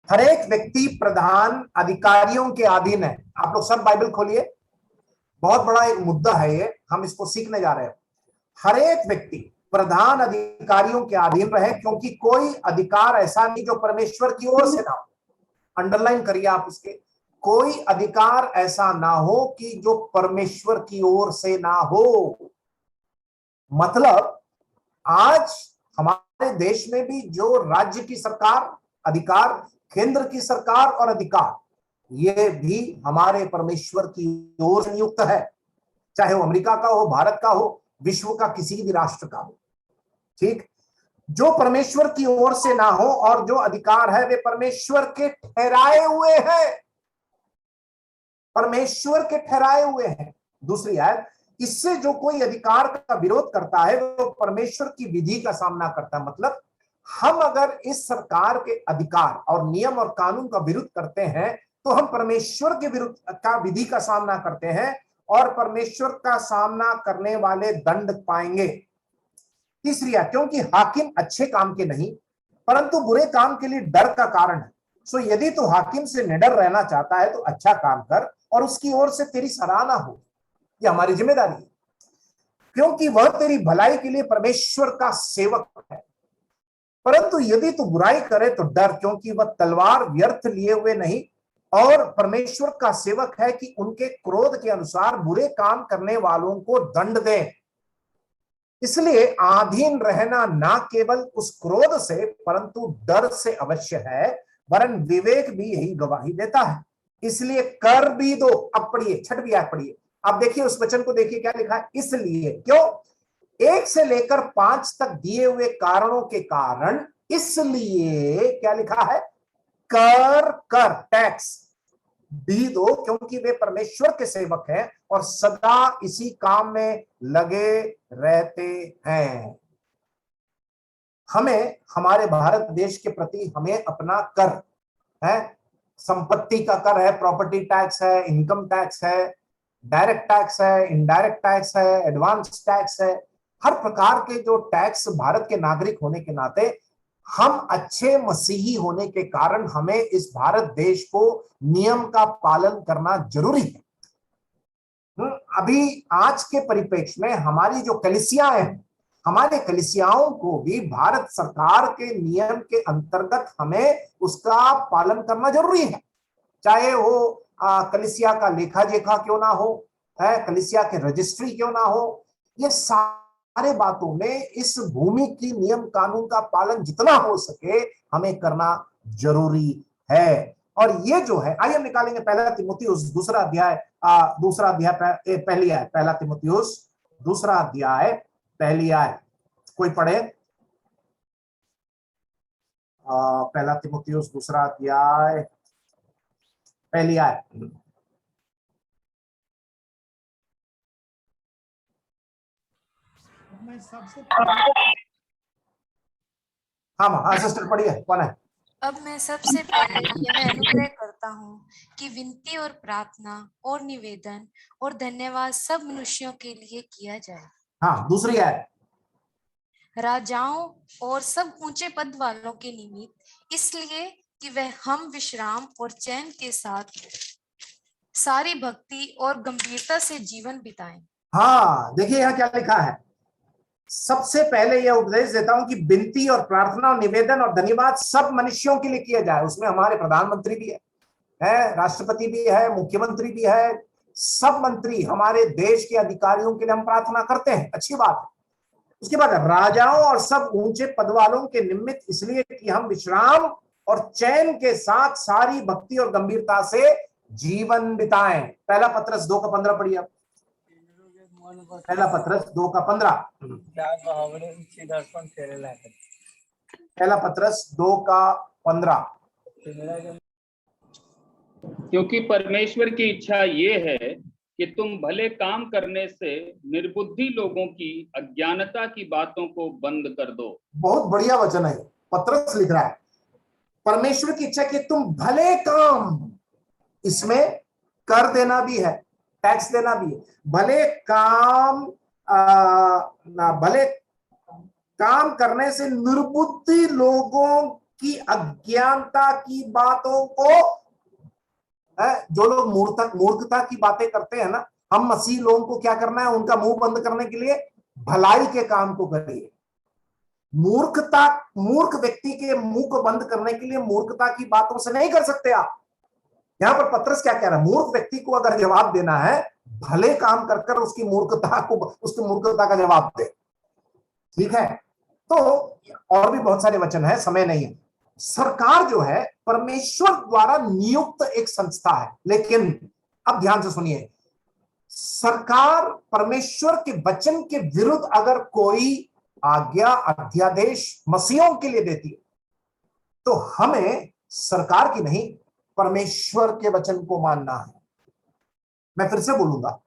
हर एक व्यक्ति प्रधान अधिकारियों के अधीन है। आप लोग सब बाइबल खोलिए, बहुत बड़ा एक मुद्दा है ये, हम इसको सीखने जा रहे हैं। हर एक व्यक्ति प्रधान अधिकारियों के अधीन रहे, क्योंकि कोई अधिकार ऐसा नहीं जो परमेश्वर की ओर से ना हो। अंडरलाइन करिए आप उसके, कोई अधिकार ऐसा ना हो कि जो परमेश्वर की ओर से ना हो। मतलब आज हमारे देश में भी जो राज्य की सरकार अधिकार, केंद्र की सरकार और अधिकार, ये भी हमारे परमेश्वर की ओर से नियुक्त है। चाहे वो अमेरिका का हो, भारत का हो, विश्व का किसी भी राष्ट्र का हो, ठीक। जो परमेश्वर की ओर से ना हो और जो अधिकार है वे परमेश्वर के ठहराए हुए हैं, परमेश्वर के ठहराए हुए हैं। दूसरी आयत, इससे जो कोई अधिकार का विरोध करता है वो परमेश्वर की विधि का सामना करता है। मतलब हम अगर इस सरकार के अधिकार और नियम और कानून का विरोध करते हैं तो हम परमेश्वर के विरुद्ध का विधि का सामना करते हैं, और परमेश्वर का सामना करने वाले दंड पाएंगे। तीसरी आयत, क्योंकि हाकिम अच्छे काम के नहीं परंतु बुरे काम के लिए डर का कारण है। सो यदि तू हाकिम से निडर रहना चाहता है तो अच्छा काम कर और उसकी ओर से तेरी सराहना हो। यह हमारी जिम्मेदारी है, क्योंकि वह तेरी भलाई के लिए परमेश्वर का सेवक है। परंतु यदि तू बुराई करे तो डर, क्योंकि वह तलवार व्यर्थ लिए हुए नहीं और परमेश्वर का सेवक है कि उनके क्रोध के अनुसार बुरे काम करने वालों को दंड दे। इसलिए आधीन रहना ना केवल उस क्रोध से परंतु डर से अवश्य है, वरन विवेक भी यही गवाही देता है। इसलिए कर भी दो। अब पढ़िए, 6वीं आयत पढ़िए। अब देखिए उस वचन को, देखिए क्या लिखा है। इसलिए, क्यों, 1 से लेकर 5 तक दिए हुए कारणों के कारण, इसलिए क्या लिखा है, कर टैक्स, भी दो, क्योंकि वे परमेश्वर के सेवक हैं और सदा इसी काम में लगे रहते हैं। हमें हमारे भारत देश के प्रति हमें अपना कर है, संपत्ति का कर है, प्रॉपर्टी टैक्स है, इनकम टैक्स है, डायरेक्ट टैक्स है, इनडायरेक्ट टैक्स है, एडवांस टैक्स है, हर प्रकार के जो टैक्स भारत के नागरिक होने के नाते हम अच्छे मसीही होने के कारण हमें इस भारत देश को नियम का पालन करना जरूरी है। अभी आज के परिप्रेक्ष्य में हमारी जो कलीसियाएं हैं, हमारे कलीसियाओं को भी भारत सरकार के नियम के अंतर्गत हमें उसका पालन करना जरूरी है, चाहे वो कलीसिया का लेखा जोखा क्यों ना हो, है कलीसिया के रजिस्ट्री क्यों ना हो, ये सारे बातों में इस भूमि की नियम कानून का पालन जितना हो सके हमें करना जरूरी है। और ये जो है, आइए हम निकालेंगे पहला तीमुथियुस दूसरा अध्याय, पहली आयत, पहला तीमुथियुस दूसरा अध्याय पहली आयत, कोई पढ़े? पहला तीमुथियुस दूसरा अध्याय पहली आयत। मैं सबसे हाँ सिस्टर पढ़िए, कौन है? अब मैं सबसे पहले यह अनुग्रह करता हूँ कि विनती और प्रार्थना और निवेदन और धन्यवाद सब मनुष्यों के लिए किया जाए। हाँ, दूसरी आयत। राजाओं और सब ऊंचे पद वालों के निमित्त, इसलिए कि वह हम विश्राम और चैन के साथ सारी भक्ति और गंभीरता से जीवन बिताएं। हाँ, देखिए यहाँ क्या लिखा है। सबसे पहले यह उपदेश देता हूं कि विनती और प्रार्थना और निवेदन और धन्यवाद सब मनुष्यों के लिए किया जाए। उसमें हमारे प्रधानमंत्री भी है, राष्ट्रपति भी है, मुख्यमंत्री भी है, सब मंत्री, हमारे देश के अधिकारियों के लिए हम प्रार्थना करते हैं, अच्छी बात है। उसके बाद राजाओं और सब ऊंचे पद वालों के निमित्त, इसलिए कि हम विश्राम और चैन के साथ सारी भक्ति और गंभीरता से जीवन बिताएं। पहला पत्रस 2:15 पढ़िए। पहला पत्रस 2:15। पहला पत्रस 2:15। क्योंकि परमेश्वर की इच्छा ये है कि तुम भले काम करने से निर्बुद्धि लोगों की अज्ञानता की बातों को बंद कर दो। बहुत बढ़िया वचन है, पत्रस लिख रहा है परमेश्वर की इच्छा कि तुम भले काम, इसमें कर देना भी है, टैक्स देना भी है, भले काम भले काम करने से निर्बुद्धि लोगों की अज्ञानता की बातों को, जो लोग मूर्खता की बातें करते हैं ना, हम मसीह लोगों को क्या करना है, उनका मुंह बंद करने के लिए भलाई के काम को करिए। मूर्ख व्यक्ति के मुंह को बंद करने के लिए मूर्खता की बातों से नहीं कर सकते आप। यहां पर पत्रस क्या कह रहा है, मूर्ख व्यक्ति को अगर जवाब देना है, भले काम कर कर उसकी मूर्खता का जवाब दे, ठीक है। तो और भी बहुत सारे वचन है, समय नहीं है। सरकार जो है परमेश्वर द्वारा नियुक्त एक संस्था है, लेकिन अब ध्यान से सुनिए, सरकार परमेश्वर के वचन के विरुद्ध अगर कोई आज्ञा अध्यादेश मसीहों के लिए देती है, तो हमें सरकार की नहीं, परमेश्वर के वचन को मानना है। मैं फिर से बोलूंगा,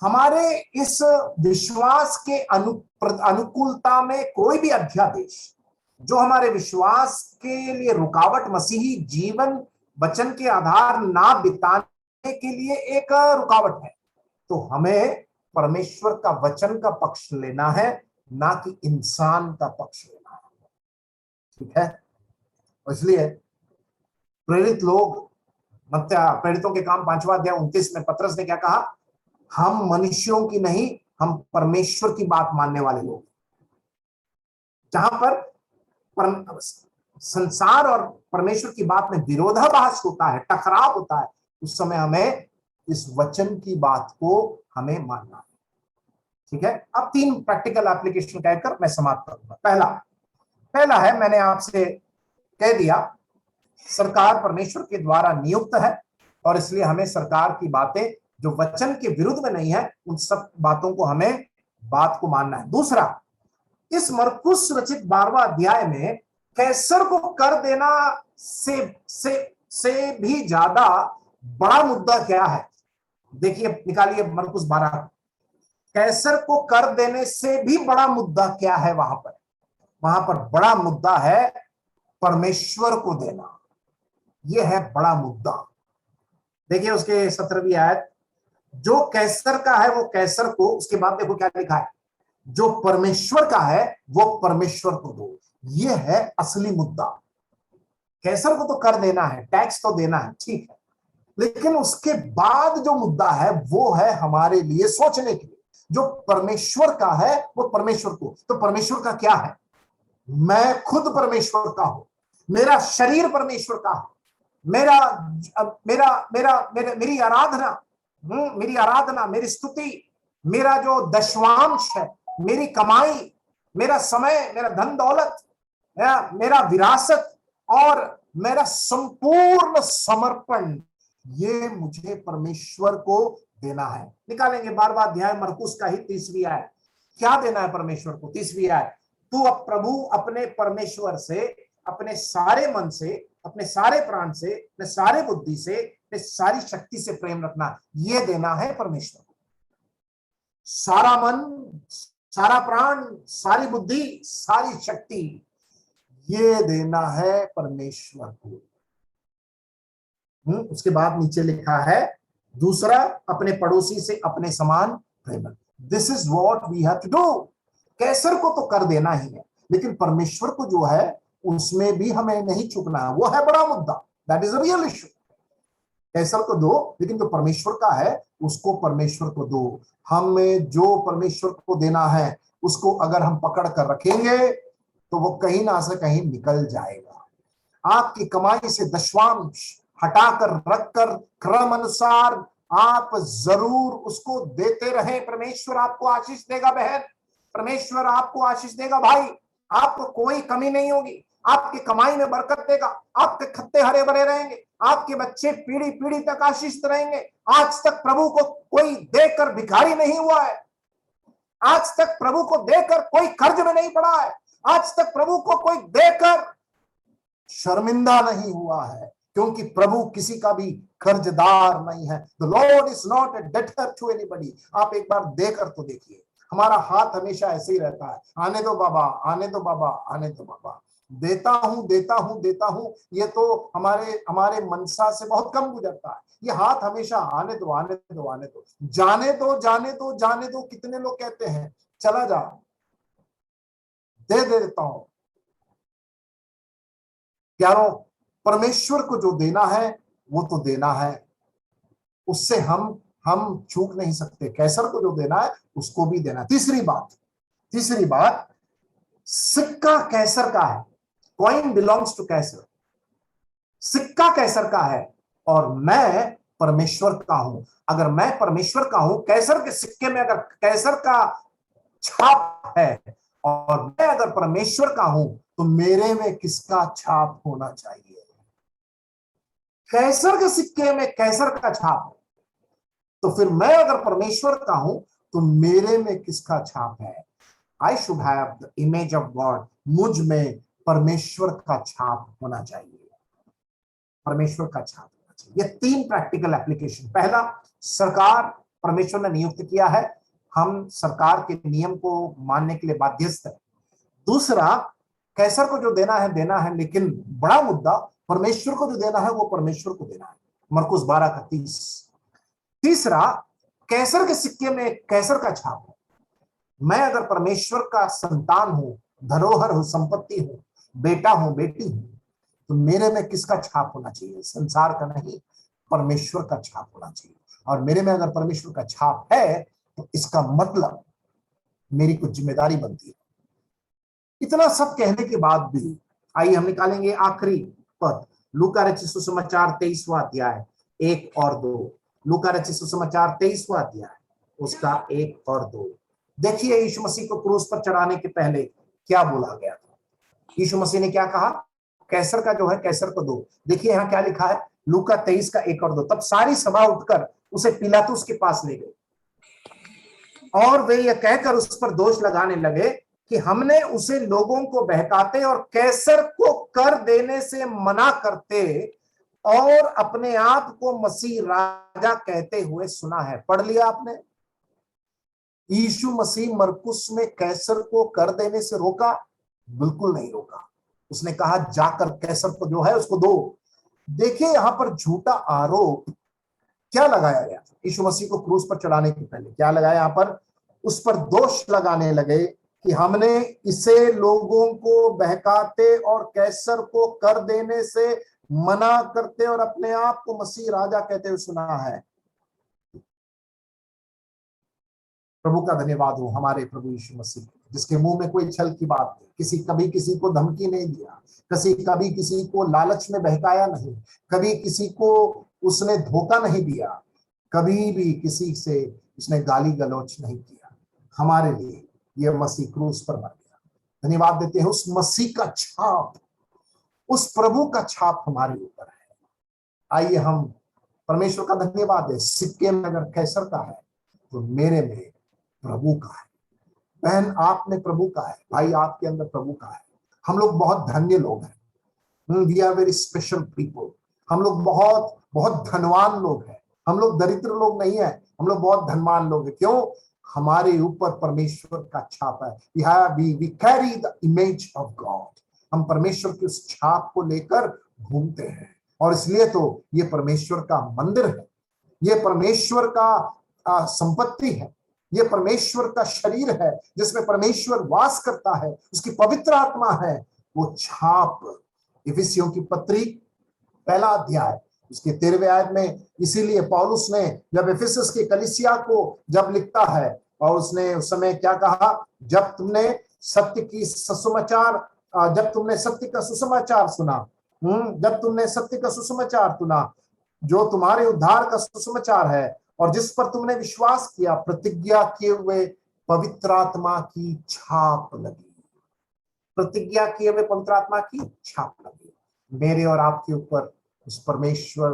हमारे इस विश्वास के अनुकूलता में कोई भी अध्यादेश जो हमारे विश्वास के लिए रुकावट, मसीही जीवन वचन के आधार ना बिताने के लिए एक रुकावट है, तो हमें परमेश्वर का वचन का पक्ष लेना है, ना कि इंसान का पक्ष लेना है, ठीक है। इसलिए प्रेरित लोग, प्रेरितों के काम 5वां अध्याय 29 में पत्रस ने क्या कहा, हम मनुष्यों की नहीं, हम परमेश्वर की बात मानने वाले लोग। जहां पर संसार और परमेश्वर की बात में विरोधाभास होता है, टकराव होता है, उस समय हमें इस वचन की बात को हमें मानना है, ठीक है। अब 3 प्रैक्टिकल एप्लीकेशन कहकर मैं समाप्त करूंगा। पहला है, मैंने आपसे कह दिया, सरकार परमेश्वर के द्वारा नियुक्त है और इसलिए हमें सरकार की बातें जो वचन के विरुद्ध में नहीं है, उन सब बातों को हमें बात को मानना है। दूसरा, इस मरकुस रचित 12वां अध्याय में कैसर को कर देना से भी ज्यादा बड़ा मुद्दा क्या है? देखिए, निकालिए मरकुस 12। कैसर को कर देने से भी बड़ा मुद्दा क्या है? वहां पर बड़ा मुद्दा है परमेश्वर को देना। यह है बड़ा मुद्दा। देखिए उसके 17वीं आयत, जो कैसर का है वो कैसर को, उसके बाद देखो क्या लिखा है, जो परमेश्वर का है वो परमेश्वर को दो। यह है असली मुद्दा। कैसर को तो कर देना है, टैक्स तो देना है, ठीक है, लेकिन उसके बाद जो मुद्दा है वो है हमारे लिए सोचने के लिए। जो परमेश्वर का है वो परमेश्वर को। तो परमेश्वर का क्या है? मैं खुद परमेश्वर का हूं, मेरा शरीर परमेश्वर का है, मेरा मेरा मेरा मेरी आराधना, मेरी स्तुति, मेरा जो दशवांश है, मेरी कमाई, मेरा समय, मेरा धन दौलत, मेरा विरासत और मेरा संपूर्ण समर्पण, ये मुझे परमेश्वर को देना है। निकालेंगे 12वां अध्याय मरकुस का ही 30वीं आयत। क्या देना है परमेश्वर को? 30वीं आयत, तू अब प्रभु अपने परमेश्वर से अपने सारे मन से, अपने सारे प्राण से, अपने सारे बुद्धि से, अपने सारी शक्ति से प्रेम रखना। ये देना है परमेश्वर को। सारा मन, सारा प्राण, सारी बुद्धि, सारी शक्ति, ये देना है परमेश्वर को। उसके बाद नीचे लिखा है दूसरा, अपने पड़ोसी से अपने समान प्रेम। This is what we have to do. कैसर को तो कर देना ही है, लेकिन परमेश्वर को जो है उसमें भी हमें नहीं चूकना है। वो है बड़ा मुद्दा, that is a real issue. कैसर को दो, लेकिन जो परमेश्वर का है उसको परमेश्वर को दो। हमें जो परमेश्वर को देना है उसको अगर हम पकड़ कर रखेंगे तो वो कहीं ना से कहीं निकल जाएगा। आपकी कमाई से दशवांश हटाकर रखकर क्रम अनुसार आप जरूर उसको देते रहें। परमेश्वर आपको आशीष देगा बहन, परमेश्वर आपको आशीष देगा भाई। आपको कोई कमी नहीं होगी, आपकी कमाई में बरकत देगा, आपके खत्ते हरे भरे रहेंगे, आपके बच्चे पीढ़ी पीढ़ी तक आशीषित रहेंगे। आज तक प्रभु को कोई देकर भिखारी नहीं हुआ है, आज तक प्रभु को देकर कोई कर्ज में नहीं पड़ा है, आज तक प्रभु को कोई देकर शर्मिंदा नहीं हुआ है, क्योंकि प्रभु किसी का भी कर्जदार नहीं है। The Lord is not a debtor to anybody. आप एक बार देकर तो देखिए, हमारा हाथ हमेशा ऐसे ही रहता है, आने दो बाबा, आने दो बाबा, आने दो बाबा, देता हूं देता हूं देता हूं। ये तो हमारे मनसा से बहुत कम गुजरता है। ये हाथ हमेशा आने दो आने दो आने दो, जाने दो जाने दो जाने दो। कितने लोग कहते हैं चला जा, दे देता हूं। प्यारो, परमेश्वर को जो देना है वो तो देना है, उससे हम चूक नहीं सकते। कैसर को जो देना है उसको भी देना। तीसरी बात, सिक्का कैसर का है, कॉइन बिलोंग्स टू कैसर। सिक्का कैसर का है और मैं परमेश्वर का हूं। अगर मैं परमेश्वर का हूं, कैसर के सिक्के में अगर कैसर का छाप है और मैं अगर परमेश्वर का हूं, तो मेरे में किसका छाप होना चाहिए? कैसर के सिक्के में कैसर का छाप है, तो फिर मैं अगर परमेश्वर का हूं तो मेरे में किसका छाप है? I should have the image of God. मुझ में परमेश्वर का छाप होना चाहिए, परमेश्वर का छाप होना चाहिए। ये 3 प्रैक्टिकल एप्लीकेशन। पहला, सरकार परमेश्वर ने नियुक्त किया है, हम सरकार के नियम को मानने के लिए बाध्यस्थ है। दूसरा, कैसर को जो देना है, लेकिन बड़ा मुद्दा, परमेश्वर को जो देना है वो परमेश्वर को देना है। मरकुस 12 का 30। तीसरा, कैसर के सिक्के में कैसर का छाप है। मैं अगर परमेश्वर का संतान हूं, धरोहर हूं, संपत्ति हूं, बेटा हूं, बेटी हूं, तो मेरे में किसका छाप होना चाहिए? संसार का नहीं, परमेश्वर का छाप होना चाहिए। और मेरे में अगर परमेश्वर का छाप है तो इसका मतलब मेरी कुछ जिम्मेदारी बनती है। इतना सब कहने के बाद भी आइए हम निकालेंगे आखिरी पद, लूका रचित सुसमाचार 23वां अध्याय 1 और 2। लूका रचित सुसमाचार 23वां अध्याय उसका 1 और 2। देखिए यीशु मसीह को क्रूस पर चढ़ाने के पहले क्या बोला गया था। यीशु मसीह ने क्या कहा? कैसर का जो है कैसर को दो। देखिए यहाँ क्या लिखा है, लूका 23 का 1 और 2। तब सारी सभा उठकर उसे पिलातुस के पास ले गई और वे यह कहकर उस पर दोष लगाने लगे कि हमने उसे लोगों को बहकाते और कैसर को कर देने से मना करते और अपने आप को मसीह राजा कहते हुए सुना है। पढ़ लिया आपने? यीशु मसीह मरकुस में कैसर को कर देने से रोका? बिल्कुल नहीं रोका। उसने कहा जाकर कैसर को जो है उसको दो। देखिए यहां पर झूठा आरोप क्या लगाया गया यीशु मसीह को क्रूस पर चढ़ाने के पहले? क्या लगाया यहां पर? उस पर दोष लगाने लगे कि हमने इसे लोगों को बहकाते और कैसर को कर देने से मना करते और अपने आप को मसीह राजा कहते हुए सुना है। प्रभु का धन्यवाद हो हमारे प्रभु यीशु मसीह, जिसके मुंह में कोई छल की बात नहीं, कभी किसी को धमकी नहीं दिया, कभी किसी को लालच में बहकाया नहीं, कभी किसी को उसने धोखा नहीं दिया, कभी भी किसी से उसने गाली गलौच नहीं किया। हमारे लिए यह मसीह क्रूस पर मर गया। धन्यवाद देते हैं उस मसीह का छाप, उस प्रभु का छाप हमारे ऊपर है। आइए हम परमेश्वर का धन्यवाद दें। सिक्के में अगर कैसर का है तो मेरे में प्रभु का है, बहन आप में प्रभु का है, भाई आपके अंदर प्रभु का है। हम लोग बहुत धन्य लोग हैं। We are very special people. हम लोग बहुत बहुत धनवान लोग हैं। हम लोग दरिद्र लोग नहीं है, हम लोग बहुत धनवान लोग हैं। क्यों? हमारे ऊपर परमेश्वर का छाप है। We carry the image of God. हम परमेश्वर की उस छाप को लेकर घूमते हैं और इसलिए तो ये परमेश्वर का मंदिर है, ये परमेश्वर का संपत्ति है, ये परमेश्वर का शरीर है जिसमें परमेश्वर वास करता है, उसकी पवित्र आत्मा है। वो छाप इफिसियों की पत्री 1 अध्याय उसके 13वें आयत में, इसीलिए पौलुस ने जब इफिसस की कलीसिया को जब लिखता है और उसने उस समय क्या कहा, जब तुमने सत्य का सुसमाचार सुना, जब तुमने सत्य का सुसमाचार सुना जो तुम्हारे उद्धार का सुसमाचार है और जिस पर तुमने विश्वास किया, प्रतिज्ञा किए हुए पवित्र आत्मा की छाप लगी। प्रतिज्ञा किए हुए पवित्र आत्मा की छाप लगी। मेरे और आपके ऊपर उस परमेश्वर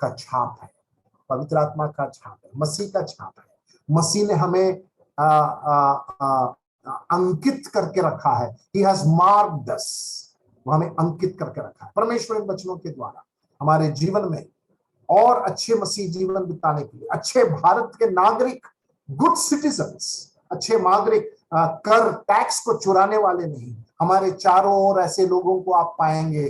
का छाप है, पवित्र आत्मा का छाप है, मसीह का छाप है। मसीह ने हमें अंकित करके रखा है। He has marked us। वो हमें अंकित करके रखा है परमेश्वर इन वचनों के द्वारा हमारे जीवन में और अच्छे मसीह जीवन बिताने के लिए, अच्छे भारत के नागरिक, गुड सिटीजन्स, अच्छे नागरिक, कर टैक्स को चुराने वाले नहीं। हमारे चारों ओर ऐसे लोगों को आप पाएंगे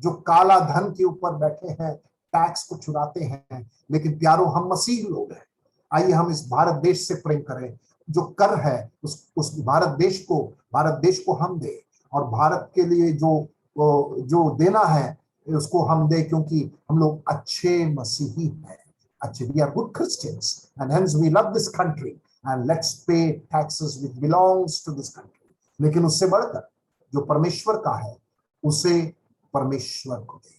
जो काला धन के ऊपर बैठे हैं, टैक्स को चुराते हैं। लेकिन प्यारों, हम मसीह लोग हैं। आइए हम इस भारत देश से प्रेम करें। जो कर है उस भारत देश को हम दें और भारत के लिए जो देना है उसको हम दे, क्योंकि हम लोग अच्छे मसीही हैं, अच्छे, we are good Christians and hence we love this country and let's pay taxes which belongs to this country. लेकिन उससे बढ़कर जो परमेश्वर का है उसे परमेश्वर को दे।